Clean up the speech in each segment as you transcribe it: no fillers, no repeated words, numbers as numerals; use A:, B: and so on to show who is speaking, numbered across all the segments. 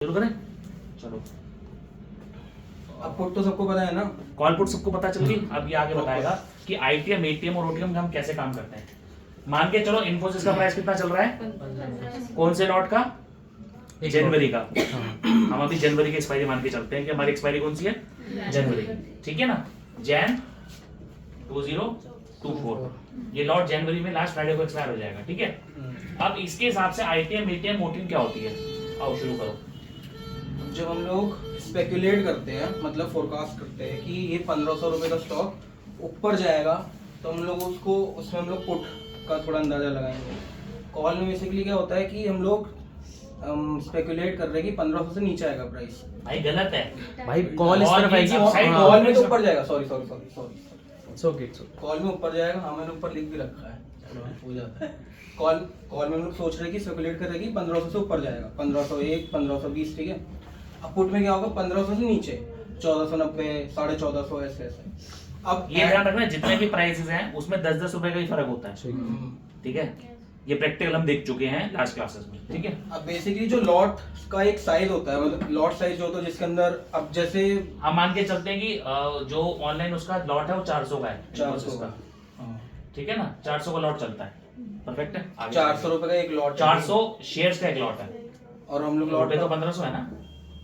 A: शुरू करें। चलो,
B: अब पुट तो सबको पता है ना।
A: कॉल पुट सबको पता चल गई। अब ये आगे बताएगा कि आईटीएम, एटीएम और ओटीएम में हम कैसे काम करते हैं। मान के चलो इन्फोसिस का प्राइस कितना चल रहा है, कौन से लॉट का, जनवरी का। हम अभी जनवरी की एक्सपायरी मान के चलते हैं कि हमारी एक्सपायरी कौन सी है, जनवरी। ठीक है ना, जैन 2024। ये लॉट जनवरी में लास्ट फ्राइडे को एक्सपायर हो जाएगा। ठीक है, अब इसके हिसाब से आईटीएम, एटीएम, ओटीएम क्या होती है। आओ शुरू करो।
B: जब हम लोग स्पेकुलेट करते हैं, मतलब फोरकास्ट करते हैं कि ये 1500 रुपए का स्टॉक ऊपर जाएगा, तो हम लोग उसको उसमें हम लोग पुट का थोड़ा अंदाजा लगाएंगे। कॉल में बेसिकली क्या होता है कि हम लोग स्पेकुलेट कर रहे हैं कि 1500 से नीचे आएगा प्राइस।
A: भाई गलत है
C: भाई कॉल इस तरफ आएगी।
B: कॉल में तो ऊपर जाएगा। सॉरी
C: ओके
B: कॉल में ऊपर जाएगा। हाँ, मैंने ऊपर लिख भी रखा है, हो जाता है। कॉल में हम लोग सोच रहे हैं कि स्पेकुलेट कर रहे हैं कि 1500 से ऊपर जाएगा, 1501, 1520। ठीक है, अब पुट में क्या होगा, 1500 से नीचे 1490, 1450, ऐसे ऐसे। अब
A: ये ध्यान रखना, जितने भी प्राइसेस हैं उसमें 10-10 रुपए का ही फर्क होता है। ठीक है, ये प्रैक्टिकल हम देख चुके हैं लास्ट क्लासेस में। ठीक है,
B: अब बेसिकली जो लॉट का एक साइज होता है, मतलब लॉट साइज जो होता है जिसके अंदर, अब जैसे
A: हम मान के चलते हैं कि जो ऑनलाइन उसका लॉट है वो 400 का है,
B: 400
A: का।
B: हाँ,
A: ठीक है ना, 400 का लॉट चलता है। परफेक्ट है। आगे
B: 400 रुपए का एक लॉट,
A: 400 शेयर्स का एक लॉट है,
B: और हम लोग
A: लॉट
B: लॉट
A: तो 1500 है ना।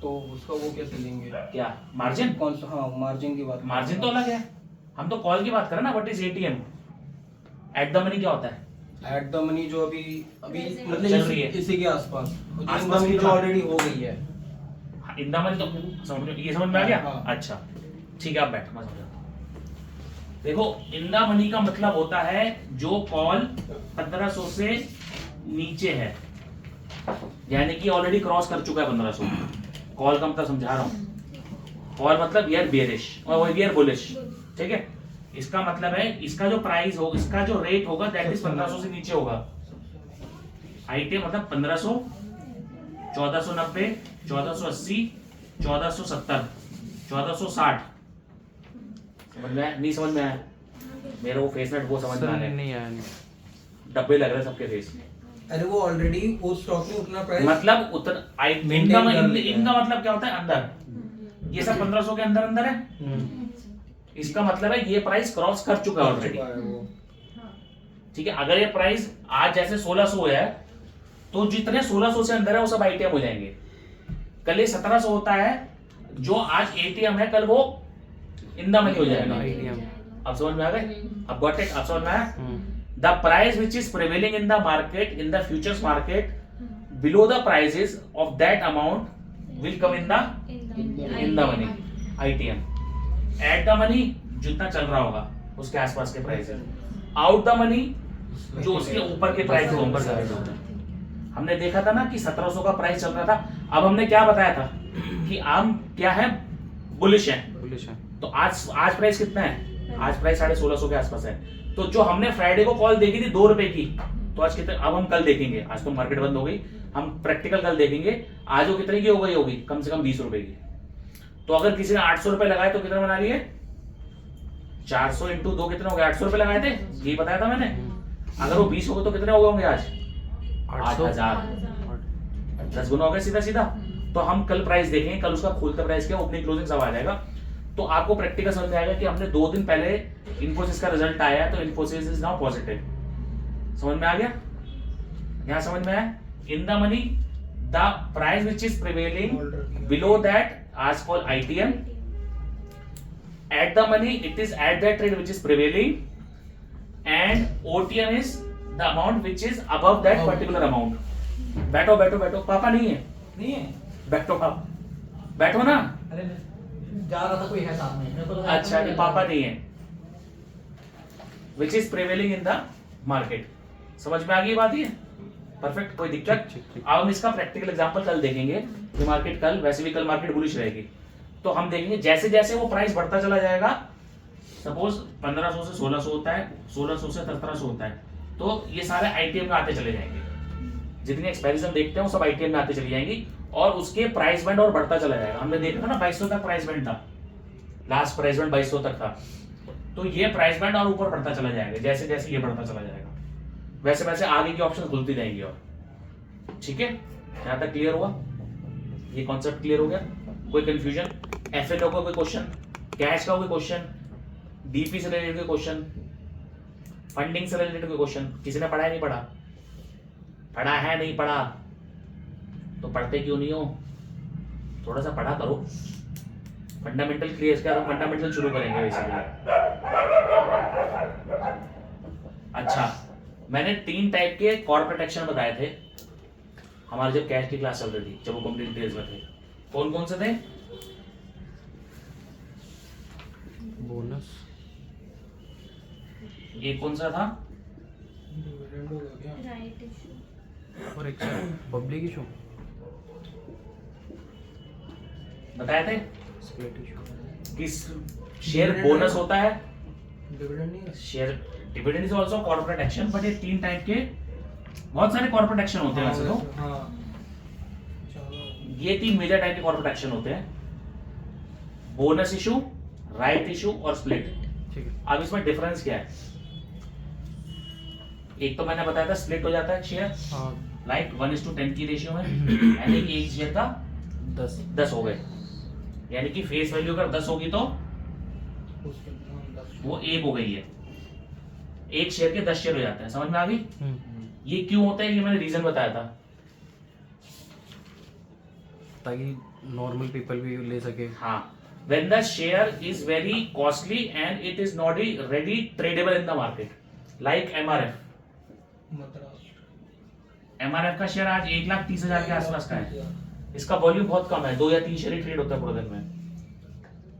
B: तो उसका वो कैसे लेंगे,
A: क्या मार्जिन,
B: कौन सा, हाँ मार्जिन की बात।
A: मार्जिन तो अलग है, हम तो कॉल की बात कर रहे हैं ना। What is ATM, eight the money क्या होता है,
B: एट द मनी जो अभी अभी
A: चल
B: मतलब
A: रही है।
B: इसी के आसपास
A: आसपास
B: मनी
A: की
B: जो
A: बात।
B: ऑलरेडी हो गई है।
A: इन द मनी तो समझ में आ गया।
B: हाँ।
A: अच्छा ठीक है, आप बैठ, मैं समझा। देखो, इन द मनी का मतलब होता है जो कॉल 1500 से नीचे है, यानी कि ऑलरेडी क्रॉस कर चुका है 1500। कॉल का मतलब समझा रहा हूं। कॉल मतलब वी आर बेरिश और वी आर बुलिश। ठीक है, इसका मतलब है इसका जो प्राइस होगा, इसका जो रेट होगा दैट इज 1500 से नीचे होगा। आईटीएम मतलब 1500, 1490, 1480, 1470, 1460। समझ में आया? नहीं समझ में आया? मेरा वो फेस नेट वो समझ में आ रहा है,
C: नहीं आया।
A: डब्बे लग रहे हैं सबके फेस में।
B: अरे वो ऑलरेडी उस स्टॉक में उतना प्राइस,
A: मतलब उतना इनका मतलब क्या होता है, अंदर। ये सब 1500 के अंदर अंदर है। इसका मतलब है ये प्राइस क्रॉस कर चुका है ऑलरेडी। ठीक है, अगर ये प्राइस आज जैसे 1600 है, तो जितने 1600 से अंदर है वो सब आईटीएम हो जाएंगे। कल ये 1700 होता है, जो आज एटीएम है कल वो इन द मनी हो जाएगा।
C: आईटीएम
A: अब समझ में आ गए? अब गॉट इट? अब समझ में आया? The price which is prevailing in the market, in the futures market, below the prices of that amount will come in the money, ITM. At the money जितना चल रहा होगा उसके आसपास के प्राइस है। Out the money जो उसके ऊपर के प्राइस है, ऊपर का रेट होता है। हमने देखा था ना कि 1700 का प्राइस चल रहा था। अब हमने क्या बताया था कि आम क्या है, बुलिश है। तो आज प्राइस कितना है, आज प्राइस 1650 के आसपास है। तो जो हमने फ्राइडे को कॉल देखी थी 2 रुपए की, तो आज कितने, अब हम कल देखेंगे। आज तो मार्केट बंद हो गई, हम प्रैक्टिकल कल देखेंगे। आज वो कितने की हो गई होगी, कम से कम 20 रुपए की। तो अगर किसी ने 800 रुपए लगाए तो कितना बना लिए, 400 इंटू 2 कितने हो गए, 800 रुपए लगाए थे, ये बताया था मैंने। अगर वो 20 हो गए तो कितने हो गए होंगे आज, 8000, 10 गुना हो गया सीधा सीधा। तो हम कल प्राइस देखेंगे, कल उसका खोलता प्राइस क्या, ओपनिंग क्लोजिंग सब आ जाएगा। तो आपको प्रैक्टिकल समझ में आएगा कि हमने 2 दिन पहले इन्फोसिस का रिजल्ट आया है, तो इन्फोसिस इज नाउ पॉजिटिव। समझ में आ गया? यहां समझ में आया? In the money the price which is prevailing below that आज called ITM. At the money it is at that rate which is prevailing, and OTM is the amount which is above that particular amount. बैठो बैठो बैठो, पापा नहीं है, बैठो पापा, बैठो ना।
D: अरे जा रहा था, कोई है सामने, मेरे को लगा
A: अच्छा, ये पापा नहीं है। विच is prevailing in the market. समझ में आ गई बात? ये परफेक्ट, कोई दिक्कत? अब हम इसका प्रैक्टिकल एग्जांपल कल देखेंगे कि मार्केट कल, वैसे भी कल मार्केट बुलिश रहेगी। तो हम देखेंगे जैसे जैसे वो प्राइस बढ़ता चला जाएगा। सपोज 1500 से 1600 होता है, 1600 से 1700 होता है, तो ये सारे आईटीएम में आते चले जाएंगे। जितनी एक्सपेरिमेंट देखते हैं वो सब आईटीएम में आते चली जाएंगी, और उसके प्राइस बैंड और बढ़ता चला जाएगा। हमने देखा था ना 2200 तक प्राइस बैंड था, लास्ट प्राइस बैंड 2200 तक था। तो ये प्राइस बैंड और ऊपर बढ़ता चला जाएगा जैसे जैसे ये बढ़ता चला जाएगा, वैसे वैसे आगे की ऑप्शन खुलती जाएंगी। और ठीक है, यहां तक क्लियर हुआ? ये कॉन्सेप्ट क्लियर हो गया? कोई कंफ्यूजन? एफएनओ का कोई क्वेश्चन, कैश का कोई क्वेश्चन, डीपी से रिलेटेड कोई क्वेश्चन, फंडिंग से रिलेटेड कोई क्वेश्चन? किसी ने पढ़ा है नहीं पढ़ा? पढ़ा है नहीं पढ़ा? तो पढ़ते क्यों नहीं हो? थोड़ा सा पढ़ा करो। फंडामेंटल क्लियर कर, फंडामेंटल शुरू करेंगे बेसिकली। अच्छा, मैंने 3 टाइप के कॉर्पोरेट एक्शन बताए थे हमारे जब कैश की क्लास चल रही थी, जब वो कंप्लीट डिटेल्स में थे। कौन कौन से थे?
C: बोनस,
A: एक कौन सा था?
B: डिविडेंड हो गया क्या?
E: राइट इशू,
C: और एक पब्लिक इशू,
A: बताए थे
C: स्प्लिट इशू।
A: कि शेयर बोनस होता है,
B: डिविडेंड नहीं है?
A: Share dividend is also corporate action, but ये 3 टाइप के बहुत सारे कॉर्पोरेट एक्शन होते हैं वैसे तो।
B: हाँ चलो,
A: ये 3 मेजर टाइप के कॉर्पोरेट एक्शन होते हैं, बोनस इशू, राइट इशू और स्प्लिट।
C: ठीक है।
A: अब इसमें डिफरेंस क्या है? एक तो मैंने बताया था स्प्लिट हो जाता है शेयर,
C: हाँ,
A: लाइक 1:10 की रेशियो में, यानी कि एक शेयर का 10 हो गए, यानी कि फेस वैल्यू अगर 10 होगी तो
B: उसके 10
A: वो 1 हो गई है। एक शेयर के 10 शेयर हो जाते हैं, समझ में आ गई? ये क्यों होता है, ये मैंने रीजन बताया था।
C: ताकि नॉर्मल पीपल भी ले सके।
A: हाँ, when the share is very costly and it is not ready tradable in the market, like MRF का शेयर आज 1,30,000 के आसपास का है। इसका वॉल्यूम बहुत कम है, 2 या 3 शेयर ही ट्रेड होता है पूरे दिन में।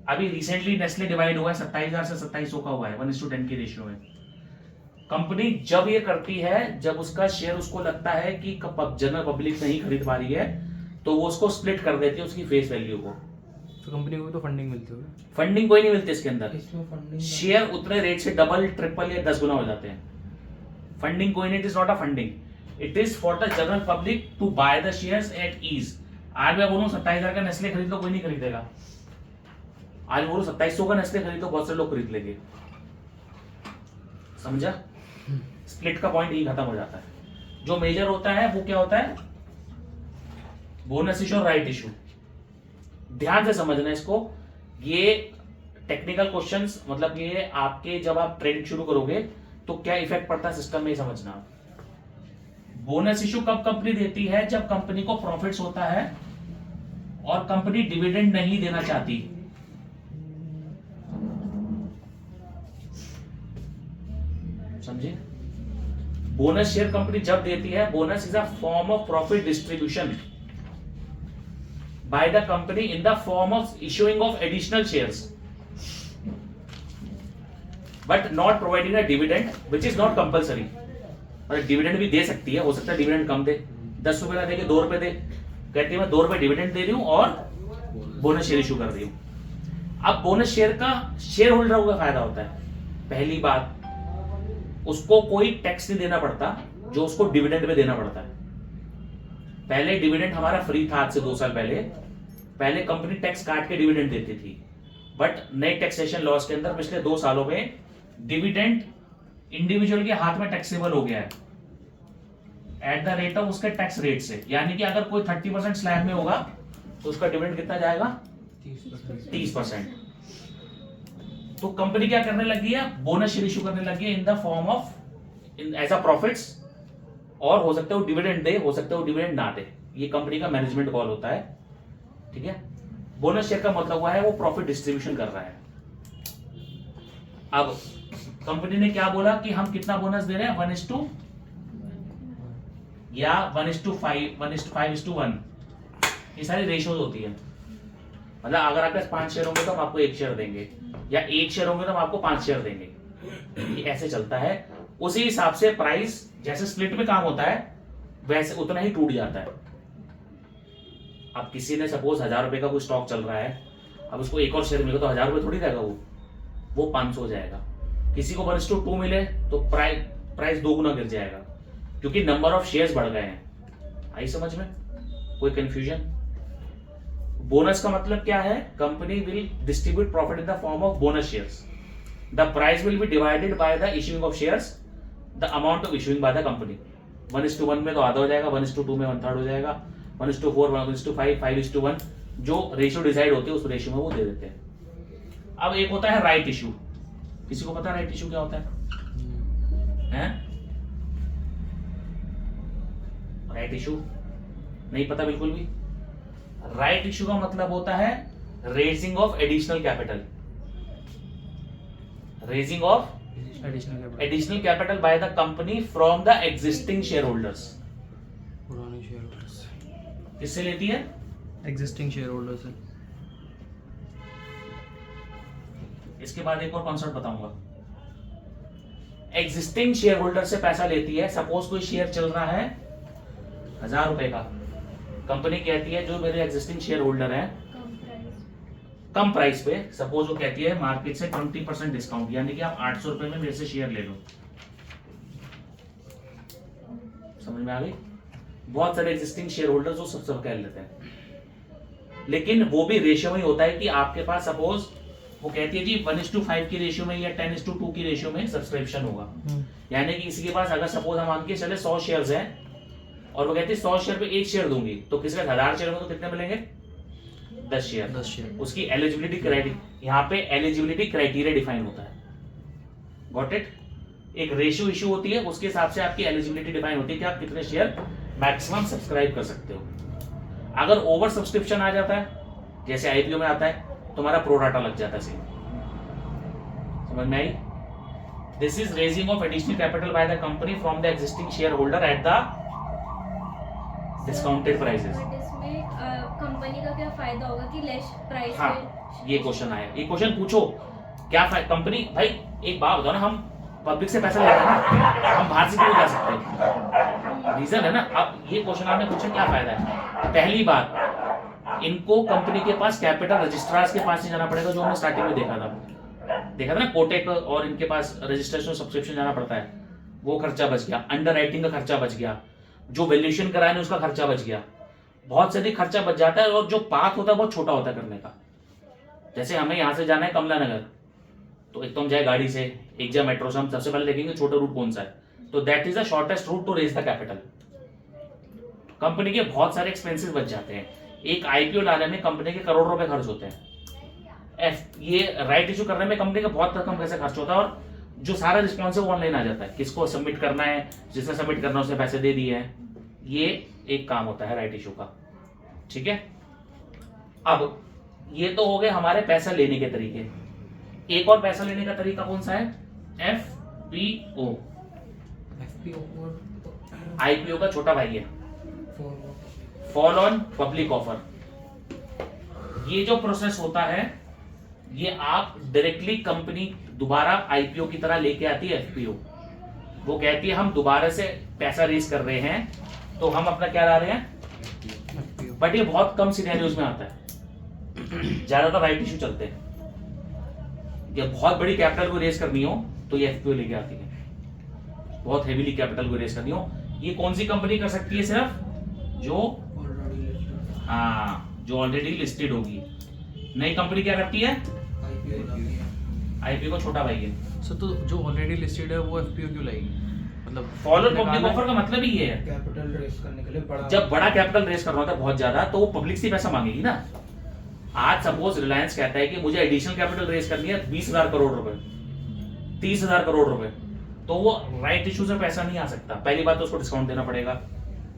A: अभी रिसेंटली नेस्ले डिवाइड हुआ है, 27,000 से 2700 का हुआ है 1:10 की रेशियो में। कंपनी जब ये करती है, जब उसका शेयर उसको लगता है कि जनरल पब्लिक नहीं खरीद पा रही है, तो वो उसको स्प्लिट कर देती है उसकी फेस वैल्यू को।
C: तो कंपनी को भी तो फंडिंग मिलती होगी।
A: फंडिंग कोई नहीं मिलती इसके अंदर,
B: इसमें फंडिंग
A: शेयर उतने रेट से डबल, ट्रिपल या 10 गुना हो जाते हैं। फंडिंग कोई नहीं, it is not a funding, it is for the general public to buy the shares at ease. आज मैं बोलूं 27,000 का नेस्ले खरीद लो, कोई नहीं खरीदेगा। आज बोलूं 2700 का नेस्ले खरीद लो, बहुत से लोग खरीद लेंगे। समझा? स्प्लिट का पॉइंट यही खत्म हो जाता है। जो मेजर होता है वो क्या होता है? बोनस इशू और राइट इशू। ध्यान से समझना इसको, ये टेक्निकल क्वेश्चंस, मतलब ये आपके जब आप ट्रेडिंग शुरू करोगे तो क्या इफेक्ट पड़ता है सिस्टम में, ये समझना। बोनस इशू कब कंपनी देती है? जब कंपनी को प्रॉफिट्स होता है और कंपनी डिविडेंड नहीं देना चाहती। समझे? बोनस शेयर कंपनी जब देती है, bonus is a form of profit distribution by the company in the form of issuing of additional shares, but not providing a dividend which is not compulsory। मतलब dividend भी दे सकती है, हो सकता है डिविडेंड कम दे, 10 रुपए का देके 2 रुपए दे, कहती है मैं 2 रुपए डिविडेंड दे रही हूं और बोनस शेयर इशू कर रही हूं। अब बोनस शेयर का शेयर होल्डर को फायदा होता है। पहली बात, उसको कोई टैक्स नहीं देना पड़ता जो उसको डिविडेंड में देना पड़ता है। पहले डिविडेंड हमारा फ्री था, आज से 2 साल पहले कंपनी टैक्स काट के डिविडेंड देती थी, बट नए टैक्सेशन लॉस के अंदर पिछले 2 सालों में डिविडेंड इंडिविजुअल के हाथ में टैक्सेबल हो गया है एट द रेट ऑफ उसके टैक्स रेट से। यानी कि अगर कोई 30% स्लैब में होगा तो उसका डिविडेंड कितना जाएगा? 30%। तो कंपनी क्या करने लगी है? बोनस शेयर इशू करने लगी है in the form of as a profits, और हो सकता है वो डिविडेंड दे, हो सकता है वो डिविडेंड ना दे। ये कंपनी का मैनेजमेंट कॉल होता है, ठीक है। बोनस शेयर का मतलब हुआ है वो प्रॉफिट डिस्ट्रीब्यूशन कर रहा है। अब कंपनी ने क्या बोला कि हम कितना बोनस दे रहे हैं, 1:2 या 1:5, 1:5:1, ये सारी रेशियोज होती है। मतलब अगर आपके पास 5 शेयर होंगे तो हम आपको 1 शेयर देंगे, या 1 शेयर होंगे तो हम आपको 5 शेयर देंगे। ये ऐसे चलता है। उसी हिसाब से प्राइस जैसे स्प्लिट में काम होता है वैसे उतना ही टूट जाता है। अब किसी ने सपोज 1000 रुपए का कोई स्टॉक चल रहा है, अब उसको 1 और शेयर मिलेगा तो 1000 रुपए थोड़ी रहेगा, वो 500 हो जाएगा। किसी को 1:2 मिले तो प्राइस 2 गुना गिर जाएगा, क्योंकि नंबर ऑफ शेयर्स बढ़ गए हैं। आई समझ में? कोई कंफ्यूजन? बोनस का मतलब क्या है? Company will distribute profit in the form of bonus shares. The price will be divided by the issuing of shares, the amount of issuing bye the company. 1:1 में तो आधा हो जाएगा, 1:2 में 1/3 हो जाएगा, 1:4, 1:5, 5:1 जो रेशियो डिसाइड होती है उस रेशियो में वो दे देते हैं। अब एक होता है राइट इशू। किसी को पता है राइट इशू क्या होता है? राइट इशू नहीं पता बिल्कुल भी? राइट इशू का मतलब होता है raising of additional capital, raising of additional capital by the company from the existing share holders.
C: पुराने शेयर होल्डर्स,
A: किससे लेती है?
C: एग्जिस्टिंग शेयर होल्डर्स से।
A: इसके बाद एक और कॉन्सेप्ट बताऊंगा। एग्जिस्टिंग शेयर होल्डर से पैसा लेती है। सपोज कोई शेयर चल रहा है 1000 रुपए का, कंपनी कहती है जो मेरे एग्जिस्टिंग शेयर होल्डर है कम प्राइस पे, सपोज वो कहती है मार्केट से 20% डिस्काउंट, यानी कि आप 800 रुपए में मेरे से शेयर ले लो। समझ में आ गई? बहुत सारे एग्जिस्टिंग शेयर होल्डर्स वो सब कह लेते हैं, लेकिन वो भी रेशियो में ही होता है कि आपके पास सपोज वो कहती है जी 1:5 की रेशियो में या 10:2 की रेशियो में सब्सक्रिप्शन होगा। यानी कि किसी के पास अगर सपोज हम मान के चले 100 शेयर्स हैं और वो कहती है 100 शेयर पे 1 शेयर दूंगी, तो किसी का 1000 शेयर में तो कितने मिलेंगे? 10 शेयर। उसकी एलिजिबिलिटी क्राइटेरिया, यहाँ पे एलिजिबिलिटी क्राइटेरिया डिफाइन होता है। Got it? एक रेशियो इशू होती है, उसके हिसाब से आपकी एलिजिबिलिटी डिफाइन होती है कि आप कितने शेयर मैक्सिमम सब्सक्राइब कर सकते हो। अगर ओवर सब्सक्रिप्शन आ जाता है, जैसे आईपीओ में आता है, तुम्हारा प्रोराटा लग जाता है। समझ में आई? This is raising of additional capital by the company from the existing share holder at the discounted prices.
F: इसमें कंपनी का क्या फायदा होगा कि लेस प्राइस
A: हाँ,
F: पे?
A: ये क्वेश्चन आया, ये क्वेश्चन पूछो क्या कंपनी, भाई एक बात बताओ ना, हम पब्लिक से पैसा लेते हैं ना, हम बाहर से क्यों जा सकते? रीजन है ना। अब ये क्वेश्चन आपने पूछा क्या फायदा है? पहली बात, इनको कंपनी के पास कैपिटल रजिस्ट्रार्स के पास ही जाना पड़ेगा, जो हमने स्टार्टिंग में देखा था ना, कोटेक और इनके पास रजिस्ट्रेशन सब्सक्रिप्शन जाना पड़ता है, वो खर्चा बच गया। अंडर राइटिंग का खर्चा बच गया, जो वैल्यूएशन कराने उसका खर्चा बच गया, बहुत से अधिक खर्चा बच जाता है। और जो पाथ होता है बहुत छोटा होता है करने का। जैसे हमें यहाँ से जाना है कमला नगर, तो एक तो हम जाए गाड़ी से, एक जाए मेट्रो से, हम सबसे पहले देखेंगे छोटा रूट कौन सा है, तो that is the shortest route to raise the capital. Company के बहुत सारे एक्सपेंसेस बच जाते हैं। एक आईपीओ लाने में कंपनी के करोड़ रुपए खर्च होते हैं। ये राइट इशू करने में कंपनी का बहुत कम पैसे खर्च होता है, और जो सारा रिस्पॉन्स है वो ऑनलाइन आ जाता है। किसको सबमिट करना है, जिसने सबमिट करना है उसने पैसे दे दिए हैं। ये एक काम होता है राइट इशू का। ठीक है, अब ये तो हो गए हमारे पैसा लेने के तरीके। एक और पैसा लेने का तरीका कौन सा है? एफपीओ। आईपीओ का छोटा भाई है, फॉल ऑन पब्लिक ऑफर। ये जो प्रोसेस होता है, ये आप डायरेक्टली कंपनी दोबारा आईपीओ की तरह लेके आती है एफपीओ। वो कहती है हम दोबारा से पैसा रेज कर रहे हैं, तो हम अपना क्या ला रहे हैं, बट ये बहुत कम सिनेरियोज में आता है, ज्यादातर राइट इशू चलते हैं। या बहुत बड़ी कैपिटल को रेज करनी हो तो ये एफपीओ लेके आती है, बहुत हेवीली कैपिटल को रेज करनी हो। ये कौन सी कंपनी कर सकती है? सिर्फ जो जो ऑलरेडी लिस्टेड होगी। नई कंपनी क्या करती है? आईपीओ को छोटा भाई है।
C: सर तो जो ऑलरेडी लिस्टेड है वो एफपीओ क्यों लाएगी? मतलब
A: फॉलो पब्लिक ऑफर का मतलब ही ये है,
B: कैपिटल रेस करने के लिए
A: जब बड़ा कैपिटल रेस करना होता है बहुत ज्यादा, तो वो पब्लिक से पैसा मांगेगी ना। आज सपोज रिलायंस कहता है कि मुझे एडिशनल कैपिटल रेस करनी है 20,000 करोड़ रुपए, 30,000 करोड़ रुपए, तो वो राइट इशू से पैसा नहीं आ सकता। पहली बात तो उसको डिस्काउंट देना पड़ेगा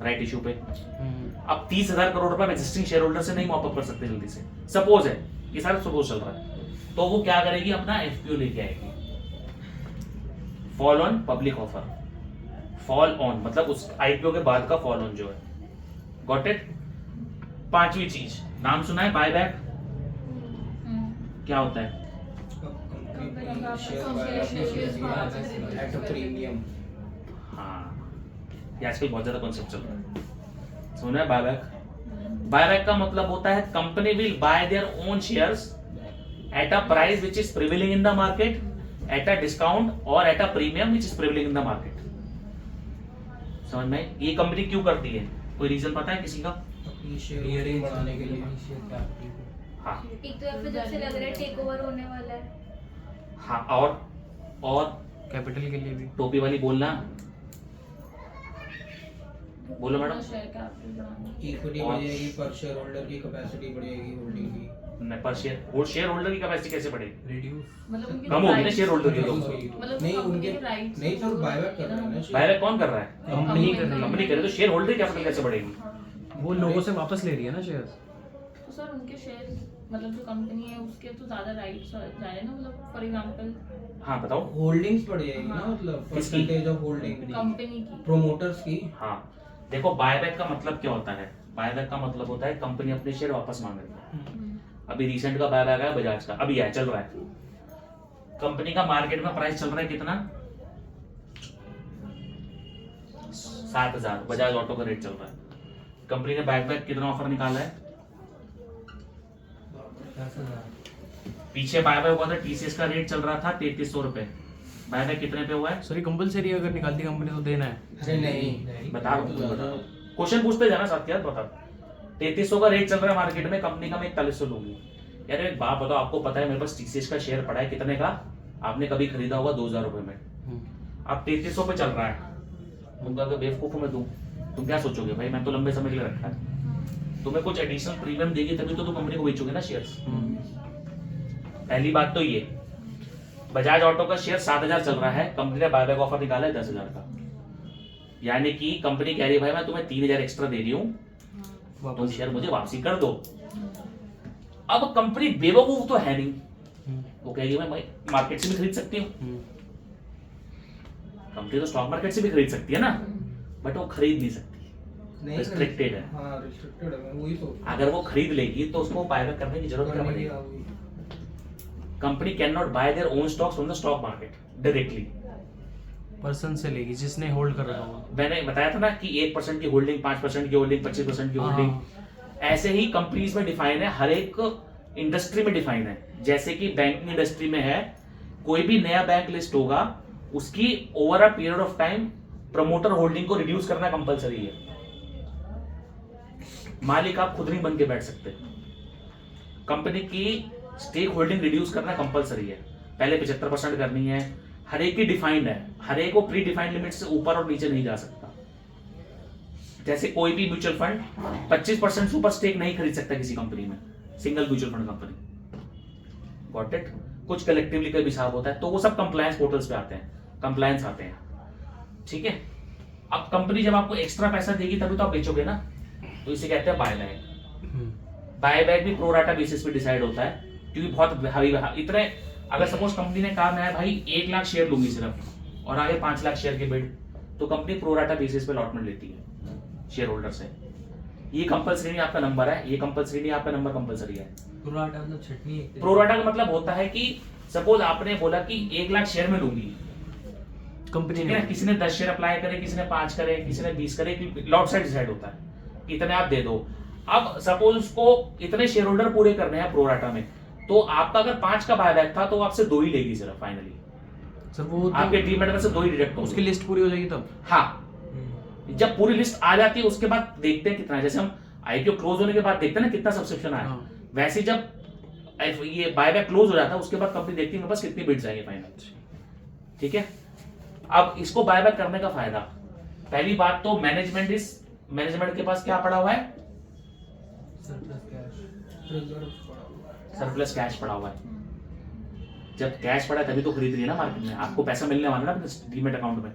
A: राइट इशू पे। अब 30,000 करोड़ रुपए एग्जिस्टिंग शेयर होल्डर से नहीं मॉपअप कर सकते जल्दी से। सपोज है, ये सारा सपोज चल रहा है, तो वो क्या करेगी? अपना एफपीओ लेके आएगी। Fall on public offer, fall on मतलब उस आईपीओ के बाद का फॉल ऑन जो है। Got it? पांचवी चीज, नाम सुना है बायबैक? क्या होता है?
B: At a premium.
A: हाँ, ये आजकल बहुत ज्यादा कॉन्सेप्ट चल रहा है। सुना है बायबैक? बायबैक का मतलब होता है company will buy their own shares at a price which is prevailing in the market, at a discount or at a premium which is prevailing in the market। समझ में? ये कंपनी क्यों करती है? कोई रीजन पता है किसी का?
B: अपनी शेयरिंग बढ़ाने के लिए।
A: हाँ
F: एक तो या फिर जब से लग रहा है टेक ओवर होने वाला है।
A: हाँ, और
C: कैपिटल के लिए भी।
A: टोपी वाली बोलना, बोलो मैडम।
E: शेयर कैपिटल बढ़ाने
B: इक्विटी
A: और-
B: बढ़ जाएगी, पर शेयर होल्डर की कैपेसिटी बढ़ जाएगी होल्डिंग की।
A: नहीं, पर शेयर होल्डर की कैपेसिटी कैसे बढ़ेगी?
C: रिड्यूस
E: मतलब उनके
A: कम होगी ना
E: rights-
A: शेयर होल्डर की तो।
E: मतलब
B: नहीं
E: कंपनी
B: उनके
E: के rights
B: नहीं सर
E: को
B: बायबैक कर रहे हैं ना
A: बायबैक कौन कर रहा है?
C: कंपनी कर रही
A: कंपनी
C: है,
A: करे तो शेयर होल्डर कैपिटल कैसे बढ़ेगी?
C: वो लोगों से वापस ले रही है ना शेयर्स।
E: तो सर उनके शेयर मतलब जो कंपनी है उसके तो ज्यादा राइट्स जा रहे हैं ना, मतलब फॉर एग्जांपल
A: हाँ बताओ।
B: होल्डिंग्स बढ़ जाएगी ना,
E: हाँ।
B: मतलब
A: किसकी?
B: परसेंटेज ऑफ होल्डिंग
E: कंपनी की।
B: प्रोमोटर्स की।
A: हाँ देखो, बायबैक का मतलब क्या होता है? बायबैक का मतलब होता है कंपनी अपने शेयर वापस मांग रही है। अभी रिसेंट का बायबैक है बजाज का, अभी है, चल रहा है। कंपनी का मार्केट में प्राइस चल रहा है कितना? 7,000 बजाज ऑटो का रेट चल रहा है। कंपनी ने बायबैक कितना ऑफर निकाला है? पीछे बायबैक हुआ था, टीसीएस का रेट चल रहा था 3300 रुपए। बायबैक कितने पे हुआ है?
C: सॉरी कंपलसरी अगर निकालती कंपनी तो देना है।
B: अरे नहीं
A: बता क्वेश्चन पूछते जाना साथ यार, बता। 3300 का रेट चल रहा है मार्केट में, कंपनी का मैं 4100 लूंगी। यार एक बात बताओ, आपको पता है मेरे पास टीसीएस का शेयर पड़ा है कितने का? आपने कभी खरीदा होगा 2000 रुपए में, अब 3300 पे चल रहा है। तुम अगर बेवकूफ मैं दूं, तुम क्या सोचोगे? भाई मैं तो लंबे समय के लिए रखा है। तुम्हें कुछ एडिशनल प्रीमियम देगी तभी तो तुम कंपनी को बेचोगे ना शेयर्स। पहली बात तो ये, बजाज ऑटो का शेयर 7000 चल रहा है, कंपनी ने बायबैक ऑफर निकाला है 10,000 का। यानी कि कंपनी कह रही है भाई मैं तुम्हें 3000 एक्स्ट्रा दे रही हूँ, तुम शेयर मुझे वापसी कर दो। अब कंपनी बेवकूफ तो है नहीं, वो कहेगी मैं मार्केट से भी खरीद सकती हूँ। कंपनी तो स्टॉक मार्केट से भी खरीद सकती है ना, बट वो खरीद नहीं सकती,
B: नहीं
A: रिस्ट्रिक्टेड है।
B: हाँ रिस्ट्रिक्टेड है, मैं वही सोच
A: अगर वो खरीद लेगी तो उसको बायबैक करने की जरूरत क्या पड़ेगी? Company can not bye their own stocks from the stock market directly.
C: Person से लेगी जिसने होल्ड कर रखा होगा।
A: मैंने बताया था ना कि 1% की होल्डिंग, 5% की होल्डिंग, 25% की होल्डिंग, ऐसे ही कंपनीज में डिफाइन है, हर एक इंडस्ट्री में डिफाइन है। जैसे कि बैंकिंग इंडस्ट्री में है, कोई भी नया बैंक लिस्ट होगा उसकी over a period of time promoter holding को रिड्यूस करना कंपलसरी है। मालिक आप खुद नहीं बन के बैठ सकते, कंपनी की स्टेक होल्डिंग रिड्यूस करना कंपलसरी है। पहले 75% करनी है, हर एक की डिफाइंड है, हर एक को प्री डिफाइंड लिमिट से ऊपर और नीचे नहीं जा सकता। जैसे कोई भी म्यूचुअल फंड 25% सुपर स्टेक नहीं खरीद सकता किसी कंपनी में, single mutual fund company. Got it? कुछ कलेक्टिवली का भी हिसाब होता है, तो वो सब कंप्लायंस पोर्टल्स पे आते हैं, कंप्लायंस आते हैं, ठीक है। अब कंपनी जब आपको एक्स्ट्रा पैसा देगी तभी तो आप बेचोगे ना, तो इसे कहते हैं बायबैक। बायबैक भी प्रोराटा बेसिस पे डिसाइड होता है, क्योंकि बहुत इतने, अगर सपोज कंपनी ने कहा मैं भाई 1 लाख शेयर लूंगी सिर्फ और आगे 5 लाख शेयर के बिड, तो कंपनी प्रोराटा बेसिस पे अलॉटमेंट लेती है शेयर होल्डर से। ये कंपलसरी नहीं आपका नंबर है, ये कंपलसरी नहीं आपका नंबर कंपलसरी है।
D: प्रोराटा मतलब छटनी है।
A: प्रोराटा का मतलब होता है कि सपोज आपने बोला कि 1 लाख शेयर में लूंगी,
C: कंपनी
A: ठीक है, किसी ने 10 शेयर अप्लाई करे, किसी ने 5 करे, किसी ने 20 करे, लॉट साइड डिसाइड होता है कि इतने आप दे दो। अब सपोज उसको इतने शेयर होल्डर पूरे करने हैं प्रोराटा में, तो आपका अगर 5 का बायबैक था तो आपसे 2 ही लेगी सिर्फ फाइनली,
C: सर वो
A: आपके डीमेट में से 2 ही डिडक्ट होंगे।
C: उसकी लिस्ट पूरी हो जाएगी तब।
A: हाँ, जब पूरी लिस्ट आ जाती है उसके बाद देखते हैं कितना, जैसे हम आईपीओ क्लोज होने के बाद देखते हैं ना कितना सब्सक्रिप्शन आया,
C: हाँ।
A: वैसे जब ये बायबैक क्लोज हो जाता है उसके बाद कंपनी देखती है मेरे पास कितनी बिड्स आएंगे फाइनल, ठीक है। अब इसको बायबैक करने का फायदा, पहली बात तो मैनेजमेंट के पास क्या पड़ा हुआ है? सरप्लस कैश पड़ा हुआ है। जब कैश पड़ा है तभी तो खरीद रही है ना मार्केट में, आपको पैसा मिलने वाला है ना डीमेट अकाउंट में,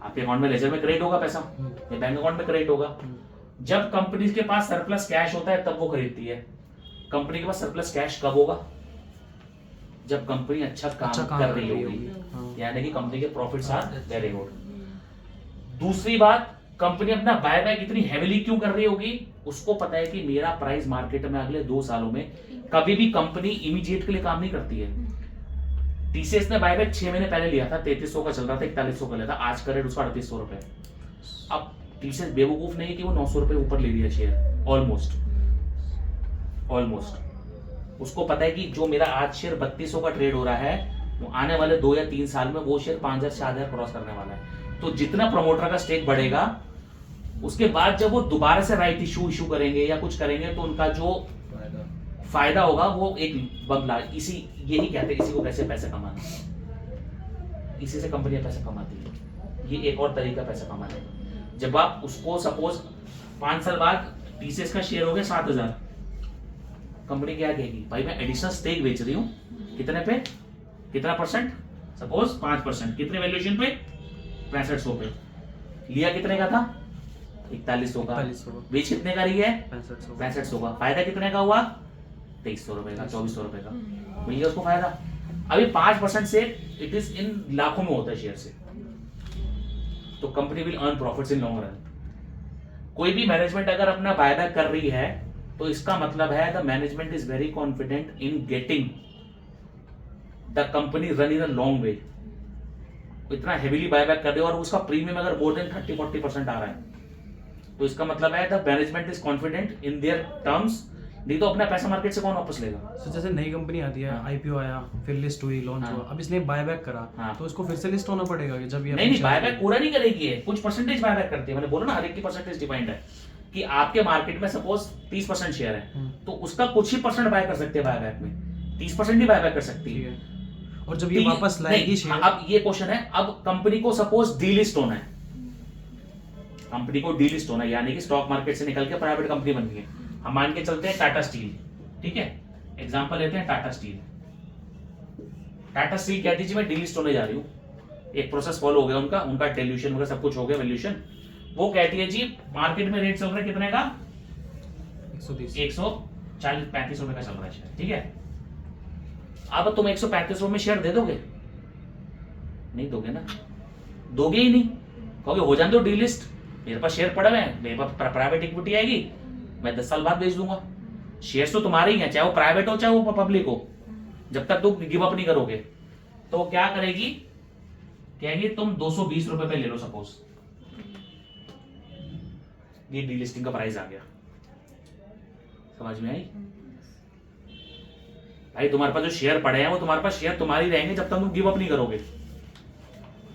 A: आपके अकाउंट में लेजर में क्रेडिट होगा पैसा या बैंक अकाउंट में क्रेडिट होगा। जब कंपनी के पास सरप्लस कैश होता है तब वो खरीदती है। कंपनी के पास सरप्लस कैश कब होगा? जब कंपनी अच्छा काम कर रही होगी,
C: हाँ।
A: यानी कि कंपनी के प्रॉफिट्स आर वेरी गुड। दूसरी बात, कंपनी अपना बायबैक इतनी हेविली क्यों कर रही होगी? उसको पता है कि मेरा प्राइस मार्केट में अगले 2 सालों में कभी भी कंपनी इमीडिएट के लिए काम नहीं करती है। टीसीएस ने बायबैक 6 महीने पहले लिया था, 3300 का चल रहा था, 4100 का लिया था, आज का रेट उसका 3800 रुपए। अब टीसीएस बेवकूफ नहीं है कि वो 900 रुपए ऊपर ले लिया शेयर, ऑलमोस्ट। उसको पता है कि जो मेरा आज शेयर 3200 का ट्रेड हो रहा है, वो आने वाले 2 या 3 साल में वो शेयर 5000-6000 क्रॉस करने वाला है। तो जितना प्रमोटर का स्टेक बढ़ेगा, उसके बाद जब वो दोबारा से राइट इशू करेंगे या कुछ करेंगे, तो उनका जो फायदा होगा वो एक बदला, यही कहते हैं इसी को कैसे पैसे कमाना, इसी से कंपनियां पैसा कमाती है। ये एक और तरीका पैसा कमाने का। जब आप उसको सपोज 5 साल बाद टीसीएस का शेयर हो गया 7,000, कंपनी क्या कहेगी, भाई मैं एडिशनल स्टेक बेच रही हूँ, कितने पे, कितना परसेंट, सपोज 5%, कितने वैल्यूएशन पे, 6500 पे, लिया कितने का था, 4100 का,
C: 4100
A: बेच कितने का रही है,
C: 6500
A: 6500 का, फायदा कितने का हुआ, 2300 रुपए का, 2400 रुपए का, मिल गया उसको फायदा। अभी 5% से इट इज इन लाखों में होता है शेयर से, तो company will earn profits in long run. कोई भी मैनेजमेंट अगर अपना बायबैक कर रही है तो इसका मतलब है the management is very confident in getting the company run in a long way. इतना हेवीली बायबैक कर रहे हो और उसका प्रीमियम अगर मोर देन 30-40% आ रहा है तो इसका मतलब है the management is confident in their terms, नहीं तो अपना पैसा मार्केट से कौन वापस लेगा।
C: तो जैसे नई कंपनी आती है, आईपीओ आया, फिर लिस्ट हुई, लॉन्च
A: हाँ।
C: हुआ, अब इसने बायबैक करा,
A: हाँ।
C: तो इसको फिर से लिस्ट होना पड़ेगा कि जब ये
A: नहीं बायबैक पूरा नहीं करेगी है, कुछ परसेंटेज बायबैक करती है। मैंने बोला ना हर एक की परसेंटेज डिपेंड है कि आपके मार्केट में सपोज 30% शेयर है तो उसका कुछ ही परसेंट बाय कर सकते हैं बायबैक में, 30% ही बायबैक कर सकती
C: ठीक
A: है।
C: है। और जब ये वापस लाएगी शेयर,
A: अब ये क्वेश्चन है, अब कंपनी को सपोज डीलिस्ट होना है, कंपनी को डीलिस्ट होना है यानी कि स्टॉक मार्केट से निकल के प्राइवेट कंपनी बननी है। हम मान के चलते हैं टाटा स्टील, ठीक है, एग्जांपल लेते हैं टाटा स्टील। टाटा स्टील कहती है जी मैं डीलिस्ट होने जा रही हूँ, एक प्रोसेस फॉलो हो गया उनका डिल्यूशन वगैरह सब कुछ हो गया, वैल्यूएशन। वो कहती है जी मार्केट में रेट चल रहा है कितने का, 140-135 रुपए का चल रहा है शेयर, ठीक है। अब तुम 135 रुपए में शेयर दे दोगे, नहीं दोगे ना, दोगे ही नहीं, कहोगे हो जाने दो डीलिस्ट, मेरे पास शेयर पड़ा है, मेरे पास प्राइवेट इक्विटी आएगी, मैं 10 साल बाद बेच दूंगा। शेयर तो तुम्हारे ही हैं, चाहे वो प्राइवेट हो चाहे वो पब्लिक हो, जब तक तुम गिव अप नहीं करोगे। तो क्या करेगी, कहेगी तुम 220 रुपए पे ले लो सपोज, ये डीलिस्टिंग का प्राइस आ गया, समझ में आई भाई। तुम्हारे पास जो शेयर पड़े हैं वो तुम्हारे पास शेयर तुम्हारे रहेंगे जब तक तुम गिव अप नहीं करोगे।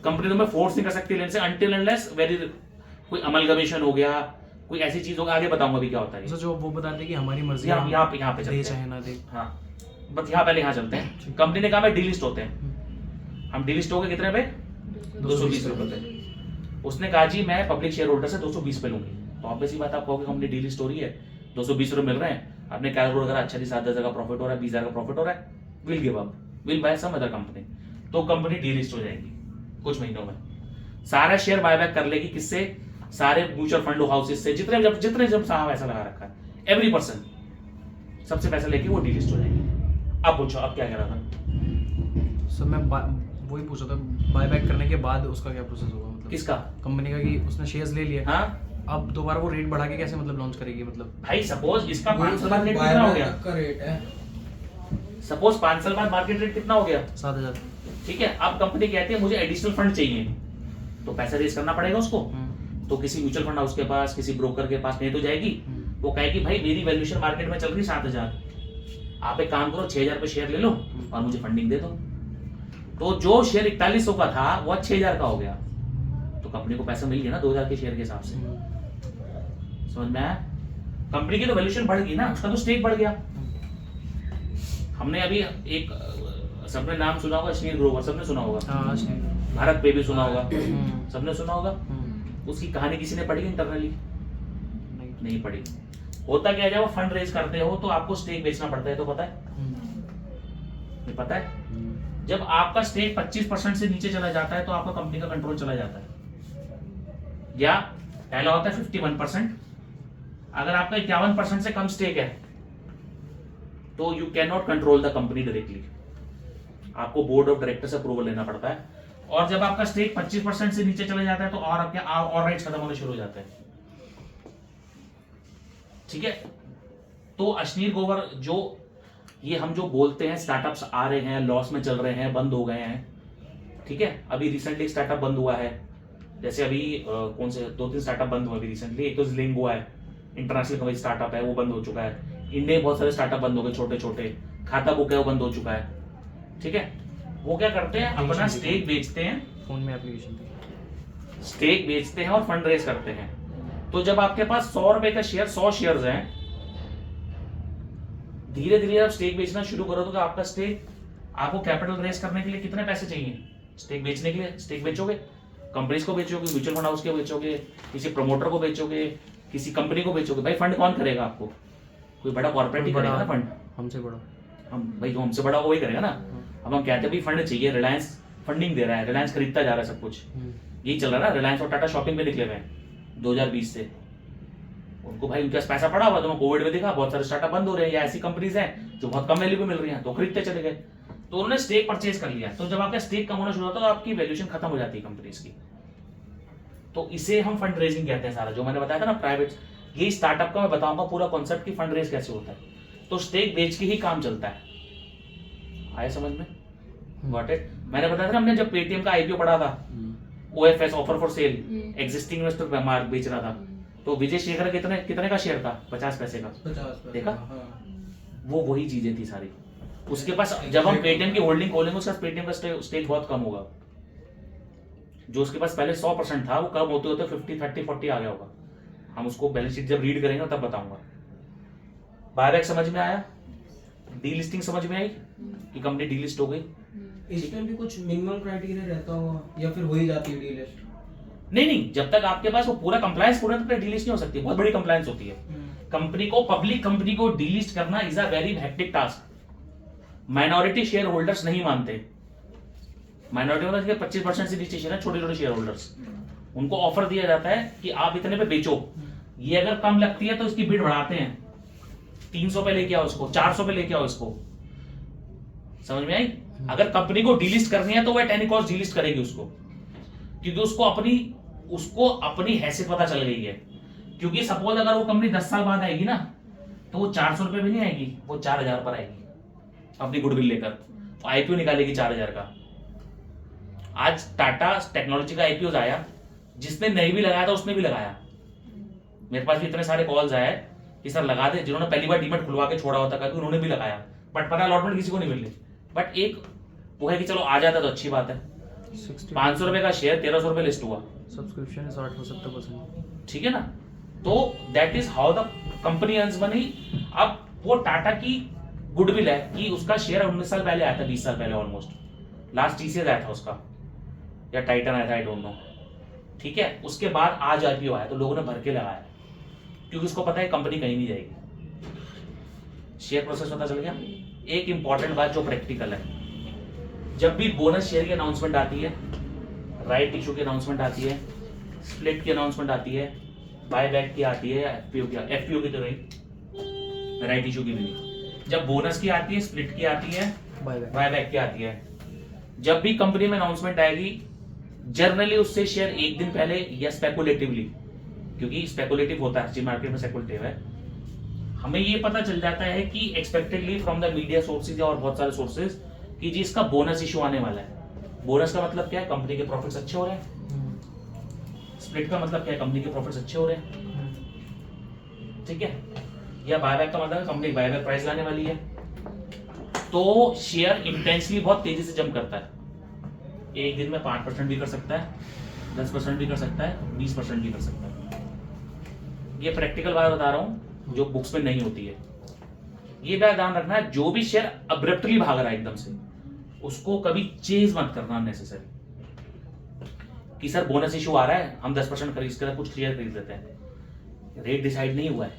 A: कंपनी तुम्हें फोर्स नहीं कर सकती लेने से अनटिल अनलेस वेरी कोई अमलगमेशन हो गया, कोई ऐसी चीज होगा, आगे बताऊंगा अभी क्या होता है।
C: जो वो बताते हैं कि हमारी मर्जी,
A: यहाँ पे
C: दे
A: चलते
C: चाहे
A: हैं,
C: ना दे।
A: हाँ बस यहाँ पहले यहाँ चलते हैं। कंपनी ने कहा मैं डीलिस्ट होते हैं, हम डीलिस्ट हो गए कितने पे, 220 रुपए पे। उसने कहा जी मैं पब्लिक शेयर होल्डर से 220 पे लूंगी, तो ऑब्वियसली बात आप कहोगे कंपनी डीलिस्ट हो रही है, 220 रुपए मिल रहे हैं, आपने कैलकुलेट करा अच्छा जी 7,000 का प्रॉफिट हो रहा है, 20,000 का प्रॉफिट हो रहा है, will give up, will buy some other company, तो कंपनी डीलिस्ट हो जाएगी कुछ महीनों में। सारा शेयर बायबैक कर लेगी, किससे, सारे म्यूचुअल फंड हाउसेस से, जितने जब साहब ऐसा लगा रखा है, एवरी पर्सन सबसे पैसा लेके वो डीलिस्ट हो जाएगी। अब पूछो अब क्या कह रहा था।
C: सर मैं वही पूछा था, बायबैक करने के बाद उसका क्या प्रोसेस होगा, मतलब
A: किसका,
C: कंपनी का, कि उसने शेयर्स ले लिए,
A: हाँ
C: अब दोबारा वो रेट बढ़ा के कैसे मतलब लॉन्च करेगी, मतलब
A: भाई सपोज इसका 5 साल बाद रेट कितना हो गया,
B: का रेट है,
A: सपोज 5 साल बाद मार्केट रेट कितना हो गया,
C: 7,000।
A: ठीक है। अब कंपनी कहती है मुझे एडिशनल फंड चाहिए, तो पैसा रेज करना पड़ेगा उसको, तो किसी म्यूचुअल फंड हाउस के पास, किसी ब्रोकर के पास नहीं तो जाएगी, वो कहेगी भाई मेरी वैल्यूएशन मार्केट में चल रही 7,000, आप एक काम करो 6,000 पे शेयर ले लो और मुझे फंडिंग दे दो। तो जो शेयर 4100 का था वो 6,000 का हो गया, तो कंपनी को पैसा मिल गया ना 2,000 के शेयर के हिसाब से, समझ में आया। कंपनी की तो वैल्यूएशन बढ़ गई ना, उसका तो स्टेक बढ़ गया। हमने अभी एक सबने नाम सुना होगा, अश्नीर ग्रोवर, सबने सुना होगा,
C: हाँ
A: भारत पे भी सुना होगा, सबने सुना होगा। उसकी कहानी किसी ने पढ़ी इंटरनली, नहीं पढ़ी। होता क्या है, जब फंड रेज करते हो तो आपको स्टेक बेचना पड़ता है, तो पता है, ये पता है। जब आपका स्टेक 25% से नीचे चला जाता है तो आपका कंपनी का कंट्रोल चला जाता है, या पहला होता है 51%। अगर आपका 51% से कम स्टेक है तो you can not control the company directly, आपको बोर्ड ऑफ डायरेक्टर से अप्रूवल लेना पड़ता है। और जब आपका स्टेक 25% से नीचे चले जाता है तो और राइट्स खत्म होने शुरू हो जाते हैं, ठीक है। तो अश्नीर ग्रोवर जो ये हम जो बोलते हैं स्टार्टअप्स आ रहे हैं, लॉस में चल रहे हैं, बंद हो गए हैं, ठीक है। अभी रिसेंटली स्टार्टअप बंद हुआ है, जैसे अभी कौन से 2-3 स्टार्टअप बंद हुए अभी रिसेंटली। एक तो जिलिंगो है, इंटरनेशनल स्टार्टअप है, वो बंद हो चुका है। इंडिया में बहुत सारे स्टार्टअप बंद हो गए, छोटे छोटे। खाता बुक है वो बंद हो चुका है, ठीक है। वो क्या करते हैं, अपना स्टेक बेचते हैं,
C: फोन में एप्लीकेशन
A: स्टेक बेचते हैं और फंड रेज करते हैं। तो जब आपके पास 100 रुपए का शेयर 100 शेयर्स हैं, धीरे धीरे आप स्टेक बेचना शुरू करो तो आपका स्टेक, आपको कैपिटल रेज करने के लिए कितने पैसे चाहिए, स्टेक बेचने के लिए स्टेक बेचोगे कंपनीज को बेचोगे, म्यूचुअल फंड हाउस को बेचोगे, किसी प्रमोटर को बेचोगे, किसी कंपनी को बेचोगे, भाई फंड कौन करेगा आपको? कोई बड़ा कॉर्पोरेट ही करेगा ना फंड।
C: हमसे बड़ा।
A: हम भाई जो हमसे बड़ा होगा वही करेगा ना। अब हम कहते हैं भाई फंड चाहिए, रिलायंस फंडिंग दे रहा है, रिलायंस खरीदता जा रहा है सब कुछ, यही चल रहा है ना। रिलायंस और टाटा शॉपिंग में निकले हुए हैं 2020 से। उनको भाई उनके पास पैसा पड़ा हुआ, तो कोविड में देखा बहुत सारे स्टार्टअप बंद हो रहे हैं, या ऐसी कंपनीज हैं जो बहुत कम वैल्यू पे मिल रही हैं, तो खरीदते चले गए, तो उन्होंने स्टेक परचेज कर लिया। तो जब आपका स्टेक कम होना शुरू होता है तो आपकी वैल्यूएशन खत्म हो जाती है कंपनीज की। तो इसे हम फंड रेजिंग कहते हैं। सारा जो मैंने बताया था ना प्राइवेट, यही स्टार्टअप का मैं बताऊंगा पूरा कॉन्सेप्ट की फंड रेज कैसे होता है। तो स्टेक बेच के ही काम चलता है। आया समझ में? Got it? मैंने बताया था ना, हमने जब पेटीएम का आईपीओ पढ़ा था, OFS, offer for sale, existing investor mark बेच रहा था, तो विजय शेखर कितने का शेयर था? 50 पैसे का।
B: 50
A: देखा?
B: हाँ।
A: वो वही चीजें थी सारी उसके पास। जब हम पेटीएम की होल्डिंग खोलेंगे उसका पेटीएम का स्टेक बहुत कम होगा। जो उसके पास पहले 100% था वो कम होते होते 50, 30, 40 आ गया होगा। हम उसको बैलेंस शीट जब रीड करेंगे तब बताऊंगा। बायबैक समझ में आया? डीलिस्टिंग समझ में आई कि कंपनी डीलिस्ट हो गई?
B: इसमें भी कुछ मिनिमम क्राइटेरिया रहता होगा या फिर हो ही जाती है डीलिस्ट?
A: नहीं, जब तक आपके पास वो पूरा कंप्लायंस पूरा तक डीलिस्ट नहीं हो सकती। बहुत बड़ी कंप्लायंस होती है। कंपनी को, पब्लिक कंपनी को डीलिस्ट करना is a very hectic task. Minority share holders नहीं मानते। माइनॉरिटी मतलब 25% से नीचे शेयर है, छोटे छोटे शेयर होल्डर्स, उनको ऑफर दिया जाता है कि आप इतने पे बेचो। ये अगर कम लगती है तो इसकी बिड बढ़ाते हैं, 300 पे लेके आओ इसको, 400 पे लेके आओ इसको। समझ में आई? अगर कंपनी को डीलिस्ट करनी है तो वह एट एनी कॉस्ट डीलिस्ट करेगी उसको, क्योंकि उसको अपनी हैसियत पता चल गई है। क्योंकि सपोज अगर वो कंपनी 10 साल बाद आएगी ना, तो वो 400 रुपए भी नहीं आएगी, वो 4000 पर आएगी अपनी गुडविल लेकर, आईपीओ निकालेगी 4000 का। आज टाटा टेक्नोलॉजी का आईपीओ आया, जिसने नहीं भी लगाया था उसने भी लगाया। मेरे पास भी इतने सारे कॉल्स आए कि सर लगा दे, जिन्होंने पहली बार डीमेट खुलवा के छोड़ा होता कभी, उन्होंने भी लगाया, बट पता अलॉटमेंट किसी को नहीं मिल रही। बट एक वो है कि चलो आ जाता तो अच्छी बात है। 500 रुपए का शेयर 1300 रुपए लिस्ट हुआ,
C: सब्सक्रिप्शन है 60-70%।
A: ठीक है ना? तो that is how the company earns money. अब वो टाटा की गुडविल है कि उसका शेयर 19 साल पहले आया था, 20 साल पहले ऑलमोस्ट। लास्ट टीसीएस आया था उसका, या टाइटन आया था, आई डोंट नो। ठीक है, उसके बाद आज आईपीओ आया तो लोगों ने भर के लगाया, क्योंकि उसको पता है कंपनी कहीं नहीं जाएगी। शेयर प्रोसेस पता चल गया। एक इंपॉर्टेंट बात जो प्रैक्टिकल है, जब भी बोनस शेयर की अनाउंसमेंट आती है, राइट इशू की अनाउंसमेंट आती है, स्प्लिट की अनाउंसमेंट आती है, बायबैक की आती है, एफपीओ की तो नहीं, राइट इशू की भी नहीं। जब बोनस की आती है, स्प्लिट की आती है, बायबैक की आती है, जब भी कंपनी में अनाउंसमेंट आएगी, जनरली उससे शेयर एक दिन पहले या स्पेकुलेटिवली, क्योंकि स्पेकुलेटिव होता है, मार्केट में स्पेकुलेटिव है, हमें ये पता चल जाता है कि expectedly from the media sources और बहुत सारे सोर्सेज कि जी इसका बोनस इशू आने वाला है। बोनस का मतलब क्या है? कंपनी के प्रॉफिट्स अच्छे हो रहे हैं। स्प्लिट का मतलब क्या है? कंपनी के प्रॉफिट्स अच्छे हो रहे हैं। ठीक है? या बायबैक का मतलब कंपनी बायबैक प्राइस लाने वाली है, तो शेयर इंटेंसली बहुत तेजी से जंप करता है। एक दिन में 5% भी कर सकता है, 10% भी कर सकता है, 20% भी कर सकता है। ये प्रैक्टिकल बात बता रहा हूं जो बुक्स में नहीं होती है। ये बात ध्यान रखना है, जो भी शेयर अब्रप्टली भाग रहा है एकदम से, उसको कभी चेज मत करना अननेसेसरी कि सर बोनस इशू आ रहा है, हम 10% खरीद कर कुछ शेयर खरीद लेते हैं। रेट डिसाइड नहीं हुआ है,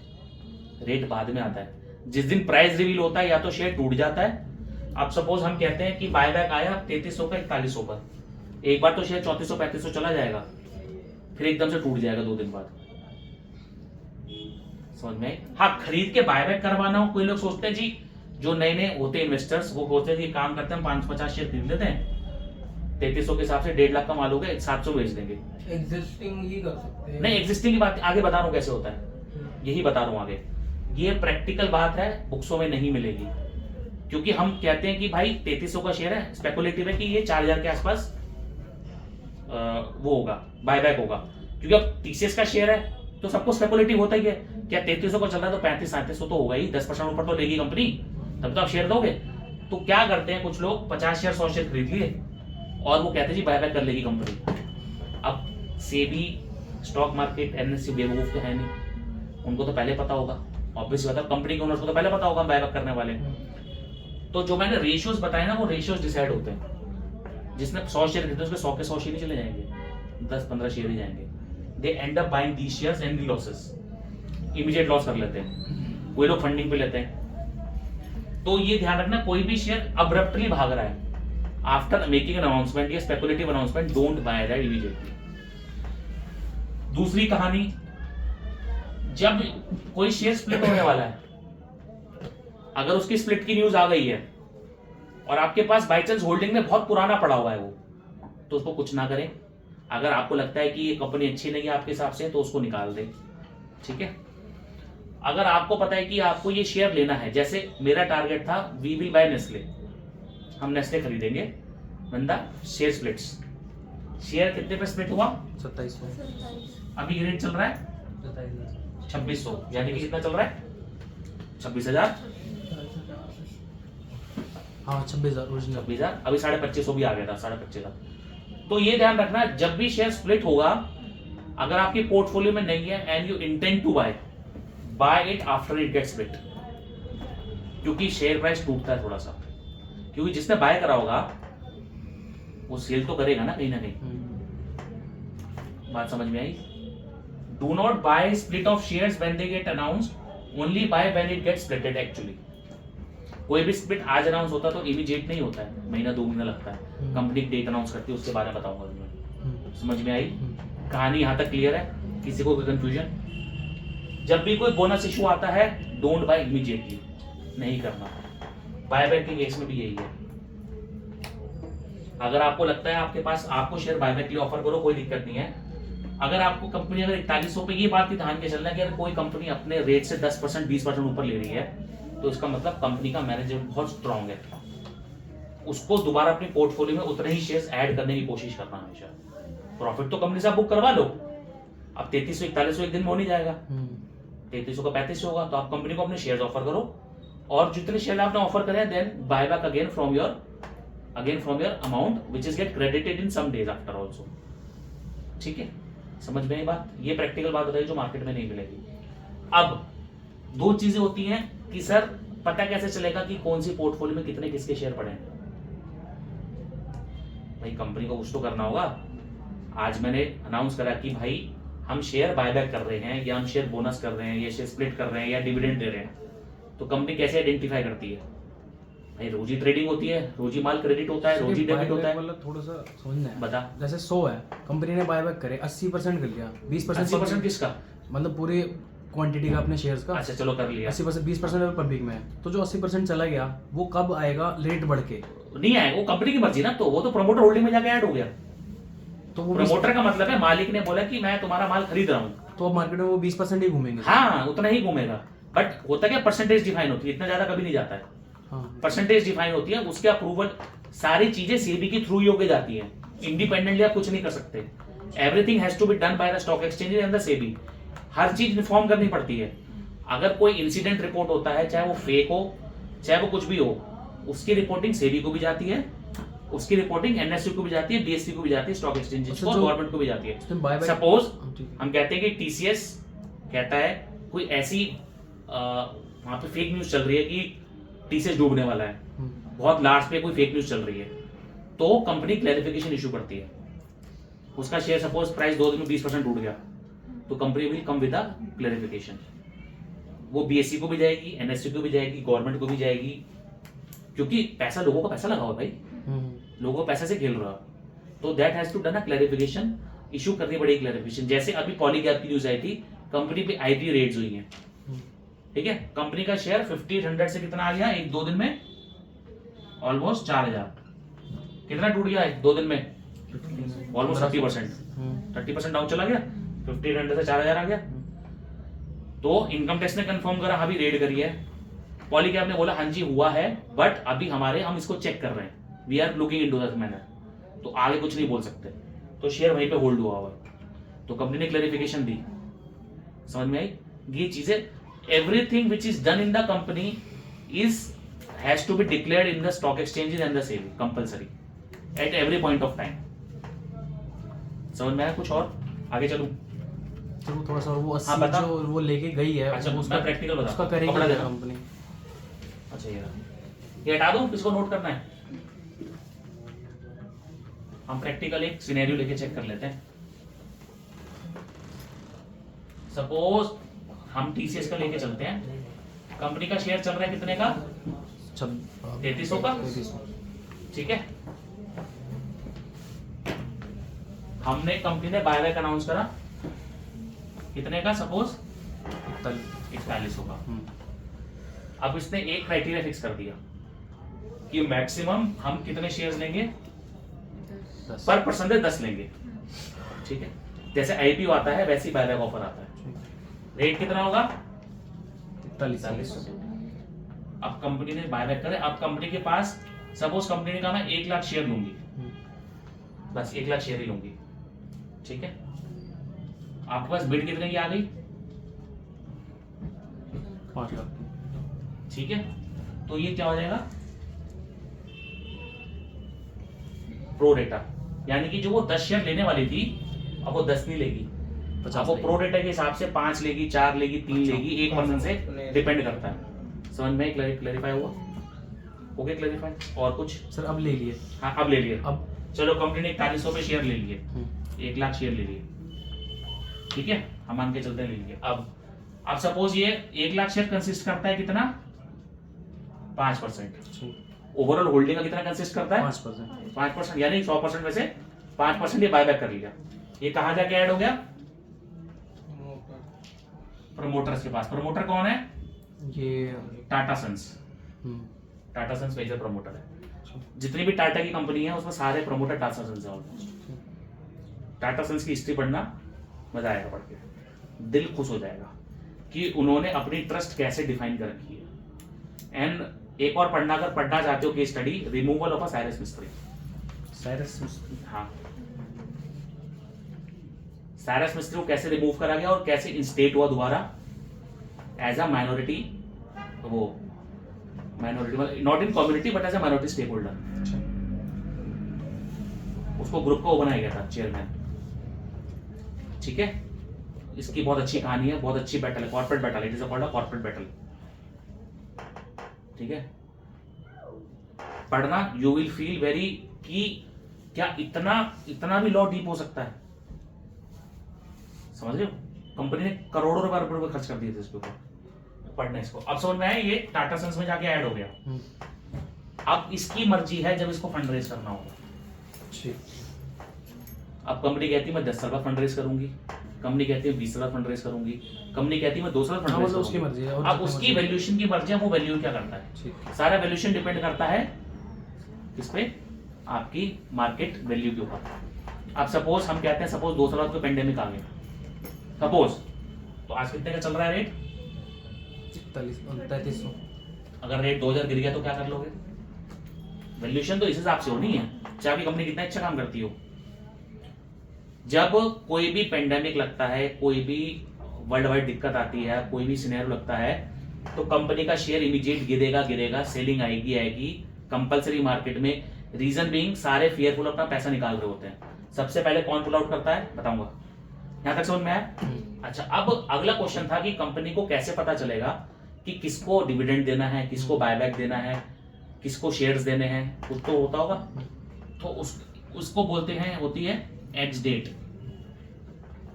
A: रेट बाद में आता है। जिस दिन प्राइस रिवील होता है या तो शेयर टूट जाता है। अब सपोज हम कहते हैं कि बायबैक आया 3300 का 4100 पर, एक बार तो शेयर 3400-3500 चला जाएगा, फिर एकदम से टूट जाएगा 2 दिन बाद। समझ में? हाँ, खरीद के बायबैक करवाना हो, कोई लोग सोचते हैं जी, जो नए नए होते इन्वेस्टर्स वो सोचते हैं कि काम करते हैं, 550 शेयर खरीद लेते हैं, 3300 के हिसाब से 1.5 लाख कमा लोगे, 700 बेच देंगे।
B: एग्जिस्टिंग ही कर सकते हैं।
A: नहीं, एग्जिस्टिंग की बात आगे बता रहा हूँ कैसे होता है, यही बता रहा हूँ आगे। ये प्रैक्टिकल बात है, बुक्सों में नहीं मिलेगी, क्योंकि हम कहते हैं कि भाई 3300 का शेयर है, स्पेकुलेटिव है कि ये 4000 के आसपास वो होगा, बायबैक होगा, क्योंकि अब टीसीएस का शेयर है तो सबको स्पेकुलेटिव होता ही है। क्या 3300 को चल रहा है तो 3500-3700 तो होगा ही, 10% ऊपर तो लेगी कंपनी, तब तो आप शेयर दोगे। तो क्या करते हैं कुछ लोग, 50 शेयर 100 शेयर खरीद लिए और वो कहते हैं जी बायबैक कर लेगी कंपनी। अब सेबी, स्टॉक मार्केट, एनएससी बेवकूफ तो है नहीं, उनको तो पहले पता होगा, ऑब्वियस बात है, कंपनी के ओनर्स को तो पहले पता होगा बायबैक करने वाले। तो जो मैंने रेशियोज बताए ना, वो रेशियोज डिसाइड होते हैं। जिसने 100 शेयर खरीदे उसके 100 के 100 शेयर नहीं चले जाएंगे, 10-15 शेयर ही जाएंगे. They end up buying the shares and the losses, immediate loss कर लेते हैं. कोई लोग फंडिंग पे लेते हैं. तो ये ध्यान रखना, कोई भी शेयर अब्रप्टली भाग रहा है आफ्टर मेकिंग एन अनाउंसमेंट या speculative announcement, don't by that immediately. दूसरी कहानी, जब कोई शेयर स्प्लिट होने वाला है, अगर उसकी स्प्लिट की न्यूज आ गई है और आपके पास बाई चांस होल्डिंग में बहुत पुराना पड़ा हुआ है वो, तो उसको कुछ ना करें. अगर आपको लगता है कि ये कंपनी अच्छी नहीं है आपके हिसाब से, तो उसको निकाल दें. ठीक है. अगर आपको पता है कि आपको ये शेयर लेना है, जैसे मेरा टारगेट था वी विल बाय नेस्ले, हम नेस्ले खरीदेंगे, बंदा शेयर स्प्लिट्स. शेयर कितने पे स्प्लिट हुआ?
C: 2700.
A: अभी रेट चल रहा है 2600, यानी कि कितना चल रहा है? 26,000.
C: हाँ 26,000 ओरिजिनल.
A: 26,000. अभी 2500 भी आ गया था, 25,500. तो ये ध्यान रखना, जब भी शेयर स्प्लिट होगा, अगर आपकी पोर्टफोलियो में नहीं है and you intend to buy it after it get split, क्योंकि शेयर प्राइस टूटता है थोड़ा सा, क्योंकि जिसने बाय करा होगा वो सेल तो करेगा ना कहीं ना कहीं. बात समझ में आई? Do not buy split of shares when they get announced, only buy when it gets splitted. Actually कोई भी स्प्लिट आज अनाउंस होता है तो इमीडिएट नहीं होता है, महीना 2 महीना लगता है. कंपनी डेट अनाउंस करती है, उसके बारे में बताऊंगा मैं. समझ में आई? कहानी यहाँ तक क्लियर है? किसी को कोई कंफ्यूजन? जब भी कोई बोनस इशू आता है, डोंट बाय इमीडिएटली, नहीं करना. बायबैक के केस में भी यही है. अगर आपको लगता है आपके पास, आपको शेयर बायबैक के लिए ऑफर करो, कोई दिक्कत नहीं है. अगर आपको कंपनी अगर 4100 पे, ये बात की ध्यान के चलना है कि अगर कोई कंपनी अपने रेट से 10% 20% ऊपर ले रही है, तो इसका मतलब कंपनी का मैनेजमेंट बहुत स्ट्रांग है. उसको दोबारा अपनी पोर्टफोलियो में उतने ही शेयर्स ऐड करने की कोशिश करना हमेशा. प्रॉफिट तो कंपनी से आप बुक करवा लो. अब 3300-4100 एक दिन में हो नहीं जाएगा, 3300 का 3500 होगा. तो आप कंपनी को अपने शेयर्स ऑफर करो, और जितने शेयर आपने ऑफर करे, then buy back again from your amount which is get credited in some days after also. ठीक है, समझ में आई बात? ये प्रैक्टिकल बात बताइए जो मार्केट में नहीं मिलेगी. अब 2 चीजें होती हैं कि सर पता कैसे चलेगा कि कौन सी पोर्टफोलियो में कितने किसके शेयर पड़े हैं. भाई कंपनी को कुछ तो करना होगा. आज मैंने अनाउंस करा कि भाई हम शेयर बायबैक कर रहे हैं, या हम शेयर बोनस कर रहे हैं, या शेयर स्प्लिट कर रहे हैं, या डिविडेंड दे रहे हैं. तो कंपनी कैसे आइडेंटिफाई करती है? भाई रोजी ट्रेडिंग होती है, रोजी माल क्रेडिट होता है, रोजी डेबिट होता है.
C: मतलब थोड़ा सा समझना है.
A: बता.
C: जैसे 100 है, कंपनी ने बायबैक करे, 80% कर लिया, 20%
A: 80% किसका?
C: मतलब पूरी क्वांटिटी का अपने शेयर्स का.
A: अच्छा चलो कर लिया.
C: 80%, 20% पब्लिक में है, तो जो 80% चला गया वो कब आएगा? रेट बढ़ के
A: नहीं आएगा, वो कंपनी की मर्जी ना. तो वो तो प्रमोटर होल्डिंग में जाके ऐड हो गया.
C: तो वो
A: प्रमोटर का मतलब है मालिक ने बोला कि मैं तुम्हारा माल खरीद रहा हूँ,
C: तो अब मार्केट में वो 20% ही घूमेंगे.
A: हाँ उतना ही घूमेगा. बट होता क्या, परसेंटेज डिफाइन होती है, इतना ज्यादा कभी नहीं जाता है.
C: हाँ.
A: परसेंटेज डिफाइन होती है, उसके अप्रूवल सारी चीजें सेबी के थ्रू ही होके जाती है. इंडिपेंडेंटली आप कुछ नहीं कर सकते. Everything has to be done by the stock exchange and the SEBI. हर चीज इन्फॉर्म करनी पड़ती है. अगर कोई इंसिडेंट रिपोर्ट होता है, चाहे वो फेक हो, चाहे वो कुछ भी हो, उसकी रिपोर्टिंग सेबी को भी जाती है, उसकी रिपोर्टिंग एनएसयू को भी जाती है, बीएससी को भी जाती है, स्टॉक एक्सचेंजेस को, गवर्नमेंट को भी जाती है. सपोज हम कहते हैं कि टीसीएस कहता है कोई ऐसी वहां पे फेक न्यूज चल रही है कि टीसीएस डूबने वाला है, बहुत लार्ज पे कोई फेक न्यूज चल रही है, तो कंपनी क्लैरिफिकेशन इशू करती है. उसका शेयर सपोज प्राइस 2 दिन में 20% टूट गया, तो company will come with clarification. वो बीएससी को भी जाएगी, एनएसयू को भी जाएगी, गवर्नमेंट को भी जाएगी, क्योंकि पैसा, लोगों का पैसा लगा हुआ भाई, लोगों पैसे से खेल रहा. तो that has to done a clarification, issue करनी पड़ेगी क्लैरिफिकेशन. जैसे अभी पॉलीगैप की न्यूज आई थी, कंपनी पे आईटी रेड्स हुई हैं. ठीक है, कंपनी का शेयर 1500 से कितना आ गया 1-2 दिन में? ऑलमोस्ट 4000. कितना टूट गया 2 दिन में? ऑलमोस्ट 30% डाउन चला गया. 1500 से 4000 आ गया. तो इनकम टैक्स ने कंफर्म करा, हाँ भी रेड करी है. पॉलीगैप ने बोला हाँ जी हुआ है, बट अभी हम इसको चेक कर रहे हैं, we are looking into that matter. तो आगे कुछ नहीं बोल सकते. तो शेयर वहीं पे होल्ड हुआ हुआ है. तो कंपनी ने क्लैरिफिकेशन दी. समझ में आई? ये चीजें, everything which is done in the company is has to be declared in the stock exchanges and the SEBI compulsory at every point of time. समझ में आया? कुछ और आगे चलूं?
C: तो थोड़ा सा वो 80
A: हाँ, बता.
C: जो वो लेके गई है,
A: अच्छा,
C: उसका
A: मैं प्रैक्टिकल बता.
C: उसका करेगी
A: कपड़ा देना.
C: कंपनी.
A: अच्छा ये हटा दूं, किसको नोट करना है? हम प्रैक्टिकल एक सिनेरियो लेके चेक कर लेते हैं. सपोज हम टीसीएस का लेके चलते हैं, कंपनी का शेयर चल रहा है कितने का? 3300 का।
C: 3300।
A: ठीक है, हमने कंपनी ने बायबैक अनाउंस करा कितने का? सपोज 4100 का। अब इसने एक क्राइटेरिया फिक्स कर दिया कि मैक्सिमम हम कितने शेयर्स लेंगे? पर परसेंटेज 10 लेंगे। ठीक है, जैसे आईपीओ आता है वैसे ही बायबैक ऑफर आता है। रेट कितना होगा?
C: 41।
A: अब कंपनी ने बायबैक करे, अब कंपनी के पास सपोज कंपनी ने कहा मैं 1 लाख शेयर लूंगी, बस 1 लाख शेयर ही लूंगी। ठीक है, आपके पास बिड कितने की आ गई?
C: 5 लाख।
A: ठीक है, तो ये क्या हो जाएगा? प्रो डेटा, यानी कि जो वो 10 शेयर लेने वाली थी अब वो 10 नहीं लेगी, अब वो प्रो डेटा के हिसाब से 5 लेगी, 4 लेगी, 3 लेगी, 1% से डिपेंड करता है। समझ में क्लैरिफाई हुआ? Okay, clarify. और कुछ?
C: सर अब ले लिए।
A: हाँ, अब ले लिए।
C: अब
A: चलो, कंपनी ने 4100 पे शेयर ले लिए, 1 लाख शेयर ले लिए। ठीक है, हम मान के चलते हैं ले लिए। अब सपोज ये 1 लाख शेयर कंसिस्ट करता है कितना? 5%। ओवरऑल होल्डिंग का कितना कंसिस्ट करता है?
C: 5%।
A: 5%, यानी 100% में से 5% ये बायबैक कर लिया। ये कहाँ जाके ऐड हो गया? प्रमोटर्स के पास। प्रमोटर कौन है?
C: ये
A: Tata Sons. Tata Sons major promoter है। जितनी भी टाटा की कंपनी है उसमें सारे प्रमोटर टाटा सन्स है ऑलमोस्ट। टाटा सन्स की हिस्ट्री पढ़ना, मजा आएगा पढ़ के, दिल खुश हो जाएगा कि उन्होंने अपनी ट्रस्ट कैसे डिफाइन कर रखी है। एंड एक और पढ़ना, अगर पढ़ना चाहते हो, case study removal of a Cyrus मिस्त्री। हाँ, साइरस मिस्त्री को कैसे रिमूव करा गया और कैसे इंस्टेट हुआ दोबारा एज अ माइनॉरिटी, वो minority not in community but as a minority stake holder. उसको ग्रुप को बनाया गया था चेयरमैन। ठीक है, इसकी बहुत अच्छी कहानी है, बहुत अच्छी बैटल है, corporate battle. It is called a corporate battle. ठीक है, पढ़ना, यू विल फील वेरी कि क्या इतना भी लॉ डीप हो सकता है। समझ रहे हो? कंपनी ने करोड़ों रुपए खर्च कर दिए थे इसके ऊपर पढ़ने। इसको अब समझ में आया, ये टाटा सन्स में जाके ऐड हो गया। अब इसकी मर्जी है जब इसको फंड रेज करना होगा। अब कंपनी कहती है मैं 10 साल बाद फंड रेज करूंगी, कंपनी कहती है 20 साल बाद फंड रेज करूंगी, कंपनी कहती है मैं 2 साल फंड रेज
C: उसकी मर्जी है।
A: अब उसकी वैल्यूएशन की मर्जी है, वो वैल्यू क्या करता है? सारा वैल्यूएशन डिपेंड करता है किस पे? आपकी मार्केट वैल्यू के ऊपर। अब सपोज हम कहते हैं, सपोज 2 साल बाद कोई पेंडेमिक आ गया सपोज, तो आज कितने का चल रहा है रेट?
C: 3300।
A: अगर रेट 2000 गिर गया तो क्या कर लोगे? वैल्यूएशन तो इस हिसाब से होनी है, चाहे आपकी कंपनी कितना अच्छा काम करती हो। जब कोई भी पेंडेमिक लगता है, कोई भी वर्ल्ड वाइड दिक्कत आती है, कोई भी सिनेरियो लगता है, तो कंपनी का शेयर इमीडिएट गिरेगा, सेलिंग आएगी कंपलसरी मार्केट में। रीजन बीइंग, सारे फेयरफुल अपना पैसा निकाल रहे होते हैं। सबसे पहले कौन पुल आउट करता है बताऊंगा। यहां तक समझ में आया? अच्छा, अब अगला क्वेश्चन था कि कंपनी को कैसे पता चलेगा कि किसको डिविडेंड देना है, किसको बायबैक देना है, किसको शेयर्स देने हैं, कुछ तो होता होगा। तो उसको बोलते हैं, होती है एक्स डेट,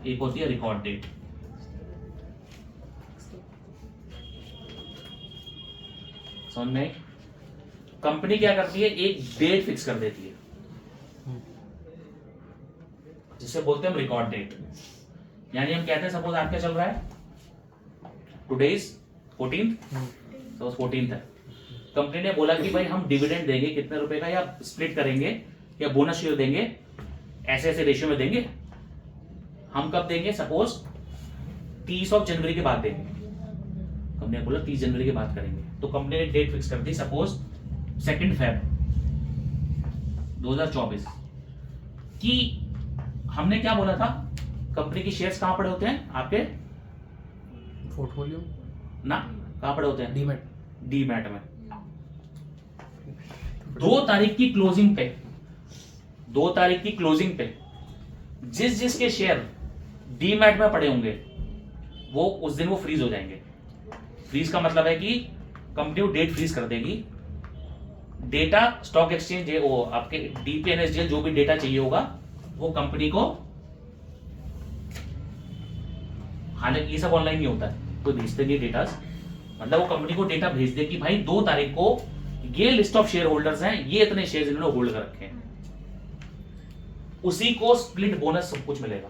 A: एक होती है रिकॉर्ड डेट। समझ में? कंपनी क्या करती है, एक डेट फिक्स कर देती है जिसे बोलते हैं हम रिकॉर्ड डेट। यानी हम कहते हैं सपोज आज क्या चल रहा है, today is 14th, suppose 14th है। कंपनी ने बोला कि भाई हम डिविडेंड देंगे कितने रुपए का, या स्प्लिट करेंगे या बोनस शेयर देंगे, ऐसे ऐसे रेशियो में देंगे। हम कब देंगे? सपोज 30 जनवरी के बाद देंगे। कंपनी ने बोला 30 जनवरी के बाद करेंगे, तो कंपनी ने डेट फिक्स कर दी, सपोज 2 Feb 2024 की। हमने क्या बोला था, कंपनी की शेयर्स कहां पड़े होते हैं आपके?
C: पोर्टफोलियो
A: ना, कहां पड़े होते हैं? डीमैट में। 2 तारीख की क्लोजिंग पे जिसके शेयर डीमैट में पड़े होंगे वो उस दिन वो फ्रीज हो जाएंगे। फ्रीज का मतलब है कि कंपनी वो डेट फ्रीज कर देगी। डेटा स्टॉक एक्सचेंज है, वो आपके डीपीएनएसडीएल जो भी डेटा चाहिए होगा वो कंपनी को हालांकि ये सब ऑनलाइन नहीं होता है, कोई भेजते नहीं डेटा, मतलब वो कंपनी को डेटा भेज दे कि भाई 2 तारीख को ये लिस्ट ऑफ शेयर होल्डर्स हैं, ये इतने शेयर इन्होंने होल्ड कर रखे हैं, उसी को स्प्लिट बोनस सब कुछ मिलेगा।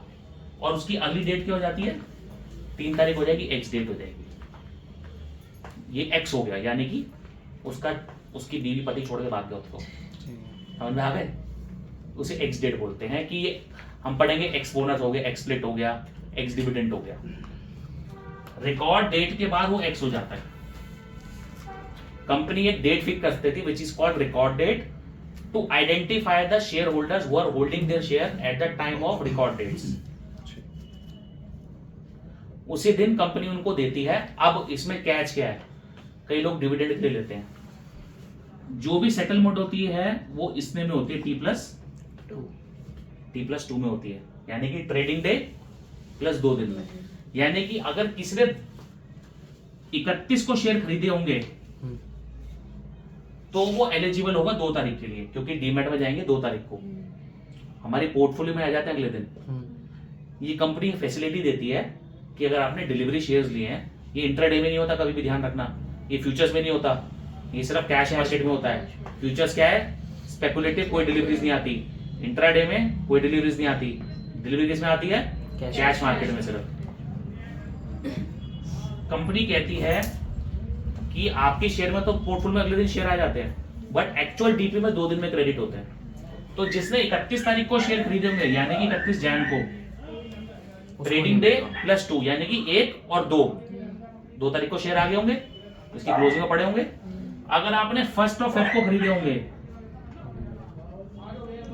A: और उसकी अगली डेट क्या हो जाती है, 3 तारीख हो जाएगी, एक्स डेट हो जाएगी, ये एक्स हो गया, यानी कि उसकी बीवी पति छोड़ के भाग गया उसको, समझ में आ गए, उसे एक्स डेट बोलते हैं कि ये हम पढ़ेंगे एक्स बोनस हो गया, एक्स स्प्लिट हो गया, एक्स डिविडेंड हो गया। रिकॉर्ड डेट के बाद वो एक्स हो जाता है। कंपनी एक डेट फिक्स करती थी which is called record date to identify the share holders who are holding their share at the time of record dates. उसी दिन कंपनी उनको देती है। अब इसमें कैच क्या है, कई लोग डिविडेंड ले लेते हैं, जो भी सेटलमेंट होती है वो इसमें में होती है T+2 में होती है, यानी कि ट्रेडिंग डे प्लस 2 दिन में। यानी कि अगर किसी ने 31 को शेयर खरीदे होंगे तो वो एलिजिबल होगा 2 तारीख के लिए, क्योंकि डीमैट में जाएंगे 2 तारीख को, हमारी पोर्टफोलियो में आ जाते हैं अगले दिन। ये कंपनी फैसिलिटी देती है कि अगर आपने डिलीवरी शेयर्स लिए हैं, ये इंट्राडे में नहीं होता, कभी भी ध्यान रखना, ये फ्यूचर्स में नहीं होता, ये सिर्फ कैश मार्केट में होता है। फ्यूचर्स क्या है, स्पेकुलेटिव, कोई डिलीवरीज नहीं आती, इंट्राडे में कोई डिलीवरीज नहीं आती, डिलीवरी किस में आती है, कैश मार्केट में सिर्फ। कंपनी कहती है कि आपके शेयर में तो पोर्टफोलियो में अगले दिन शेयर आ जाते हैं, बट एक्चुअल डीपी में 2 दिन में क्रेडिट होते हैं। तो जिसने 31 तारीख को शेयर खरीदे होंगे, यानी कि 31 जैन को, ट्रेडिंग डे प्लस 2 यानी कि 1 और 2 तारीख को शेयर आ गए होंगे, इसकी क्लोजिंग में पड़े होंगे। अगर आपने 1 Feb को खरीदे होंगे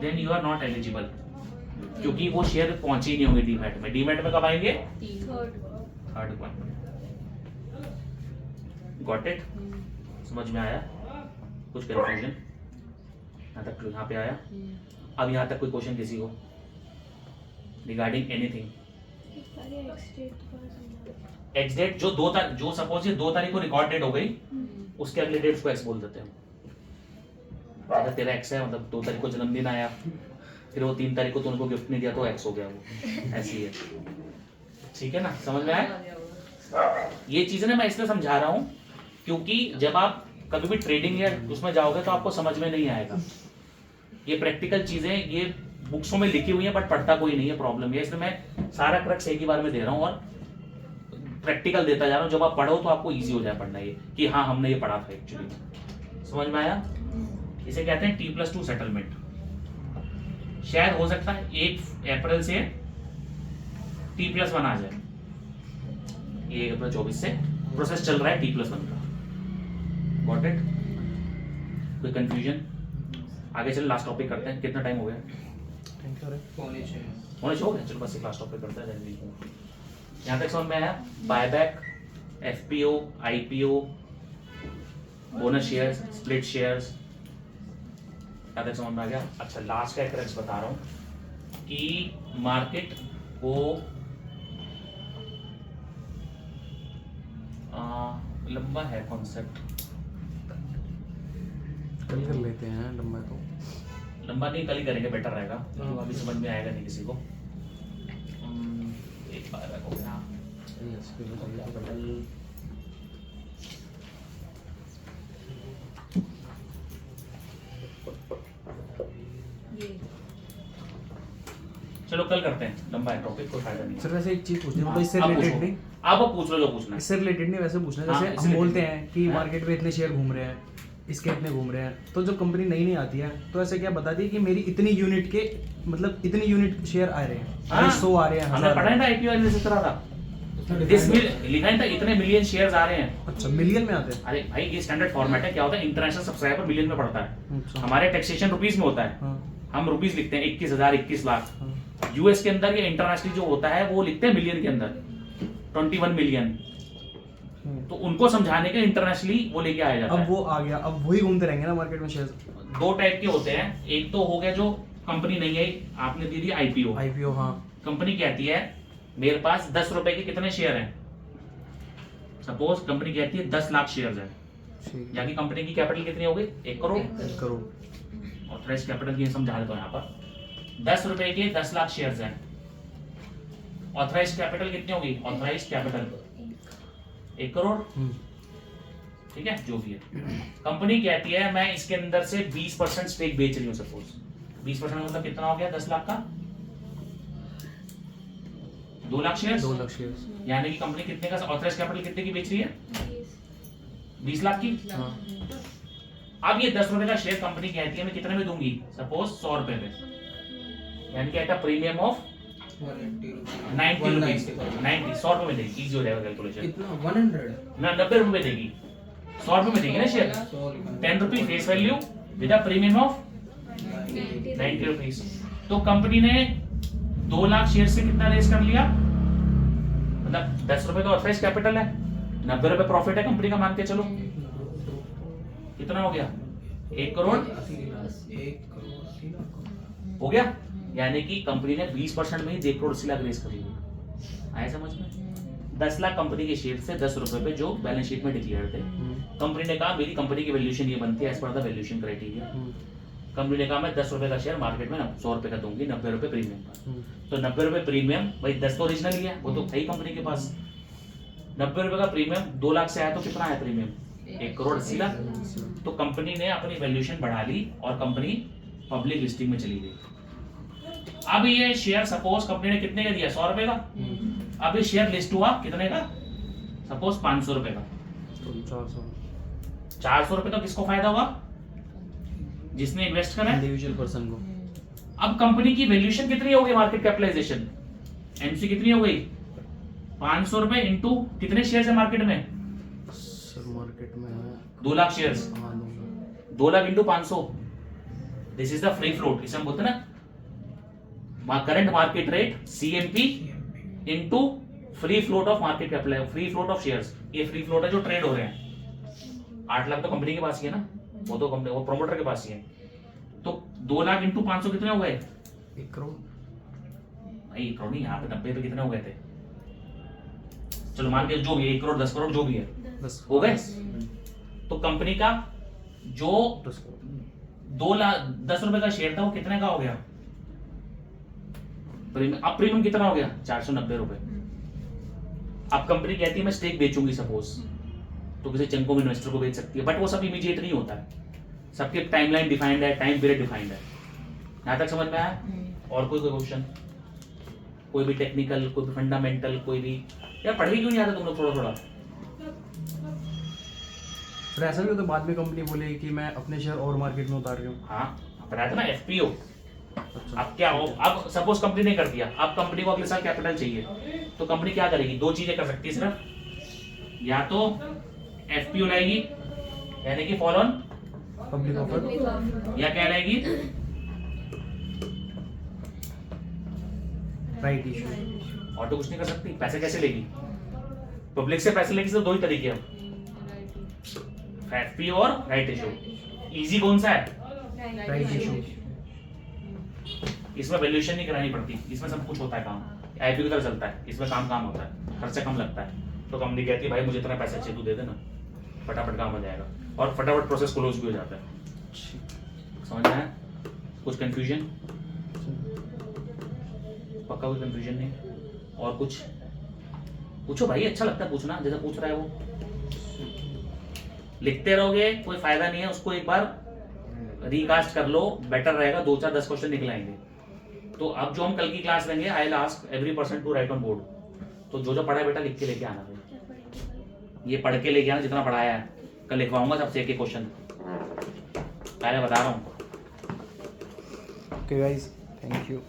A: then you are not eligible, क्योंकि वो शेयर पहुंचे ही नहीं होंगे डीमैट में। डीमैट में कब आएंगे, 3rd को। गॉट इट, समझ में आया, कुछ कंफ्यूजन यहाँ तक, यहाँ पे आया। अब यहाँ तक कोई क्वेश्चन किसी को रिगार्डिंग एनीथिंग? एक्स डेट जो 2 तारीख, जो सपोज ये 2 तारीख को रिकॉर्ड डेट हो गई, उसके अगले डेट को एक्स बोल देते हैं। अगर तेरा एक्स है, मतलब 2 तारीख को जन्मदिन आया, फिर वो 3 तारीख को तो उनको गिफ्ट नहीं दिया तो एक्स हो गया, वो ऐसी है, ठीक है ना, समझ में आया? ये चीजें ना मैं इसलिए समझा रहा हूँ क्योंकि जब आप कभी भी ट्रेडिंग या उसमें जाओगे तो आपको समझ में नहीं आएगा। ये प्रैक्टिकल चीजें ये बुक्सों में लिखी हुई है, बट पढ़ता कोई नहीं है, प्रॉब्लम है। इसलिए मैं सारा क्रक्स एक ही बार में दे रहा हूँ और प्रैक्टिकल देता जा रहा हूँ। जब आप पढ़ो तो आपको इजी हो जाए पढ़ना, ये कि हाँ हमने ये पढ़ा था एक्चुअली। समझ में आया? इसे कहते हैं T+2 सेटलमेंट। शायद हो सकता है 1 अप्रैल से T+1 आ जाए, 1 अप्रैल 24 से प्रोसेस चल रहा है T+1 का। Got it? कोई कंफ्यूजन? आगे चल लास्ट टॉपिक करते हैं। कितना टाइम हो गया?
B: होने चाहिए।
A: हो गया, चलो बस एक लास्ट टॉपिक करते हैं। यहाँ तक समझ में आया? Buyback, FPO, IPO, bonus shares, split shares, यहाँ तक समझ में आ गया? अच्छा, लास्ट का एक क्रक्स बता रहा हूँ कि मार्केट को लंबा है कॉन्सेप्ट,
C: कल कर लेते हैं लंबा, तो
A: लंबा नहीं, कल ही करेंगे, बेटर रहेगा, तो अभी समझ में आएगा नहीं किसी को। एक बार हो गया, चलो कल करते हैं, लंबा है टॉपिक, कोई फायदा नहीं।
C: सर वैसे एक चीज पूछनी है, मतलब इससे
A: अब
C: रिलेटेड
A: पूछो।
C: नहीं,
A: अब पूछ लो जो पूछना है।
C: इससे रिलेटेड नहीं, वैसे पूछना है।
A: हाँ,
C: जैसे
A: इससे
C: हम बोलते
A: related।
C: हैं कि
A: हाँ।
C: मार्केट में इतने शेयर घूम रहे हैं, इसके इतने घूम रहे हैं, तो जब कंपनी नई नई आती है तो ऐसे क्या बताती है कि मेरी इतनी यूनिट के, मतलब इतनी यूनिट शेयर आ रहे हैं,
A: हाँ,
C: 100 आ रहे हैं,
A: हमने
C: 1000
A: पढ़ा है ना IPO में इस तरह था, लिखा है था इतने मिलियन शेयर्स आ रहे हैं।
C: अच्छा, मिलियन में आते हैं?
A: अरे भाई ये स्टैंडर्ड फॉर्मेट है, क्या होता है, इंटरनेशनल सब्सक्राइबर मिलियन में पड़ता है,
C: अच्छा।
A: हमारे टैक्सेशन रुपीस में होता है,
C: हाँ,
A: हम रुपीस लिखते हैं 21,000, 21 लाख।
C: हाँ।
A: यूएस के अंदर या इंटरनेशनली जो होता है वो लिखते हैं मिलियन के अंदर, 21 मिलियन। तो उनको समझाने के इंटरनेशनली वो लेके आया जाता
C: अब
A: है।
C: वो आ गया, अब वही घूमते रहेंगे ना मार्केट में शेयर।
A: 2 टाइप के होते हैं, एक तो हो गया जो कंपनी नहीं आई, आपने दे दी IPO।
C: IPO, हाँ।
A: कंपनी कहती है मेरे पास 10 रुपए के कितने शेयर हैं, सपोज कंपनी कहती है 10 लाख शेयर हैं,
C: ठीक है।
A: यानी कंपनी की कैपिटल कितनी हो गई, 1 करोड़।
C: 1 करोड़।
A: ऑथराइज्ड कैपिटल की समझा देता हूँ यहाँ पर, 10 रुपए के 10 लाख शेयर्स हैं। ऑथराइज्ड कैपिटल कितनी होगी? ऑथराइज्ड कैपिटल 1 करोड़, ठीक है, जो भी है। कंपनी कहती है मैं इसके अंदर से 20% स्टेक बेच रही हूँ, सपोज 20% मतलब कितना हो गया? 10 लाख का 2 लाख शेयर,
C: 2 लाख शेयर्स।
A: यानी कि कंपनी कितने का ऑथराइज्ड कैपिटल कितने की बेच रही है? 20 लाख की।
C: हाँ।
A: अब ये 10 रुपए का शेयर कंपनी कहती है मैं कितने में दूंगी? सपोज 100 रुपए में, यानी कि एट प्रीमियम ऑफ
B: 180
A: 90 रुपीज, 90 100 रुपए में देगी, इजी हो जाएगा कैलकुलेशन
B: कितना 100
A: ना, 90 रुपए में देगी, 100 रुपए में देगी ना share, 10 rupees face value with a premium of 90 rupees. तो कंपनी ने 2 लाख शेयर से कितना रेस कर लिया? मतलब 10 रुपए का ऑथराइज कैपिटल है, 90 रुपए प्रॉफिट है कंपनी का, मान के चलो कितना हो गया? 1 करोड़
B: 1 करोड़ 80 लाख
A: हो गया, यानी कि कंपनी ने 20% में ही 1 करोड़ 80 लाख रेस कर लिया। आया समझ में? 10 लाख कंपनी के शेयर से 10 रुपए पे जो बैलेंस शीट में डिक्लेयर थे। कंपनी ने कहा मेरी कंपनी की वैल्यूएशन ये बनती है as per the valuation criteria. Company ने कहा मैं 10 रुपए का शेयर मार्केट में 100 रुपए का दूंगी, 90 रुपए प्रीमियम पर। तो 90 रुपए प्रीमियम, भाई 10 तो ओरिजिनल ही है, वो तो है ही कंपनी के पास। 90 रुपए का प्रीमियम 2 लाख से आया तो कितना है प्रीमियम? 1 करोड़ 80 लाख। तो कंपनी ने अपनी वैल्यूएशन बढ़ा ली और कंपनी पब्लिक लिस्टिंग में चली गई। अब ये शेयर सपोज कंपनी ने कितने का दिया? 100 रुपए का। अब ये शेयर लिस्ट हुआ कितने का? सपोज 500 रुपए का।
C: तो
A: 400 रुपए तो किसको फायदा हुआ? जिसने इन्वेस्ट करा है,
C: इंडिविजुअल पर्सन को।
A: अब कंपनी की वैल्यूएशन कितनी हो गई? मार्केट कैपिटलाइजेशन एमसी कितनी हो गई? 500 रुपए इंटू कितने शेयर है मार्केट में?
C: सर मार्केट में है
A: 2 लाख शेयर्स,
C: हाँ
A: 2 lakh into 500, this is the free float. इसे हम बोलते हैं ना current market rate CMP into free float of market capital, free float of shares. ये फ्री फ्लोट है जो ट्रेड हो रहे हैं। 8 लाख तो कंपनी के पास ही है ना, वो तो कंपनी, वो प्रोमोटर के पास ही है। तो 2 लाख इंटू 500 कितने हो गए?
C: 1 करोड़।
A: नहीं 1 करोड़ नहीं, यहाँ पे 90 पे कितने हो गए थे? चलो मान के जो भी 1 करोड़ 10 करोड़ जो भी है,
C: 10
A: हो गए। तो कंपनी का जो
C: 10 करोड़
A: 2 लाख 10 रुपए का शेयर था वो कितने का हो गया? अब प्रीमियम कितना हो गया? 490 रुपए। अब कंपनी कहती है मैं स्टेक बेचूंगी सपोज, तो किसी चंको इन्वेस्टर को बेच सकती है, बट वो सब इमीडिएट नहीं होता है, सबके टाइमलाइन डिफाइंड है, टाइम पीरियड डिफाइंड है। यहां तक समझ में आया? और कोई क्वेश्चन? कोई भी टेक्निकल, कोई भी फंडामेंटल, कोई भी? यार पढ़े क्यों नहीं आता तुम लोग थोड़ा थोड़ा?
C: फिर ऐसा भी होता है बाद में कंपनी बोले कि मैं अपने शेयर और मार्केट में उतार रही हूँ।
A: हाँ बताया था ना, एफपीओ।
C: अच्छा
A: अब क्या हो? अब सपोज कंपनी ने कर दिया, अब कंपनी को अगले साल कैपिटल चाहिए, तो कंपनी क्या करेगी? 2 चीजें कर सकती है सिर्फ, या तो एफपीओ लाएगी यानी कि फॉल ऑन
C: पब्लिक ऑफर,
A: या क्या लाएगी?
C: Right issue.
A: और तो कुछ नहीं कर सकती। पैसे कैसे लेगी? पब्लिक से पैसे लेगी सिर्फ 2 ही तरीके हैं, एफपीओ और राइट इशू। इजी कौन सा है?
C: Right issue.
A: इसमें वैल्यूएशन नहीं करानी पड़ती, इसमें सब कुछ होता है काम, आईपीओ की तरह चलता है, इसमें काम होता है, खर्चा कम लगता है। तो कंपनी कहती है भाई मुझे इतना पैसा चाहिए, तू दे देना, फटाफट काम हो जाएगा और फटाफट प्रोसेस क्लोज भी हो जाता है। समझ में आया? कुछ कंफ्यूजन? पक्का कोई कंफ्यूजन नहीं? और कुछ पूछो भाई, अच्छा लगता है पूछना, जैसा पूछ रहा है वो। लिखते रहोगे कोई फायदा नहीं है, उसको एक बार रिकास्ट कर लो, बेटर रहेगा। 2 4 10 क्वेश्चन निकल आएंगे। तो अब जो हम कल की क्लास लेंगे, I will ask every person to write on board. तो जो जो पढ़ा है बेटा लिख के लेके आना भाई, ये पढ़ के लेके आना जितना पढ़ाया है। कल लिखवाऊंगा सबसे एक क्वेश्चन, पहले बता रहा हूँ।
C: Okay guys, thank you.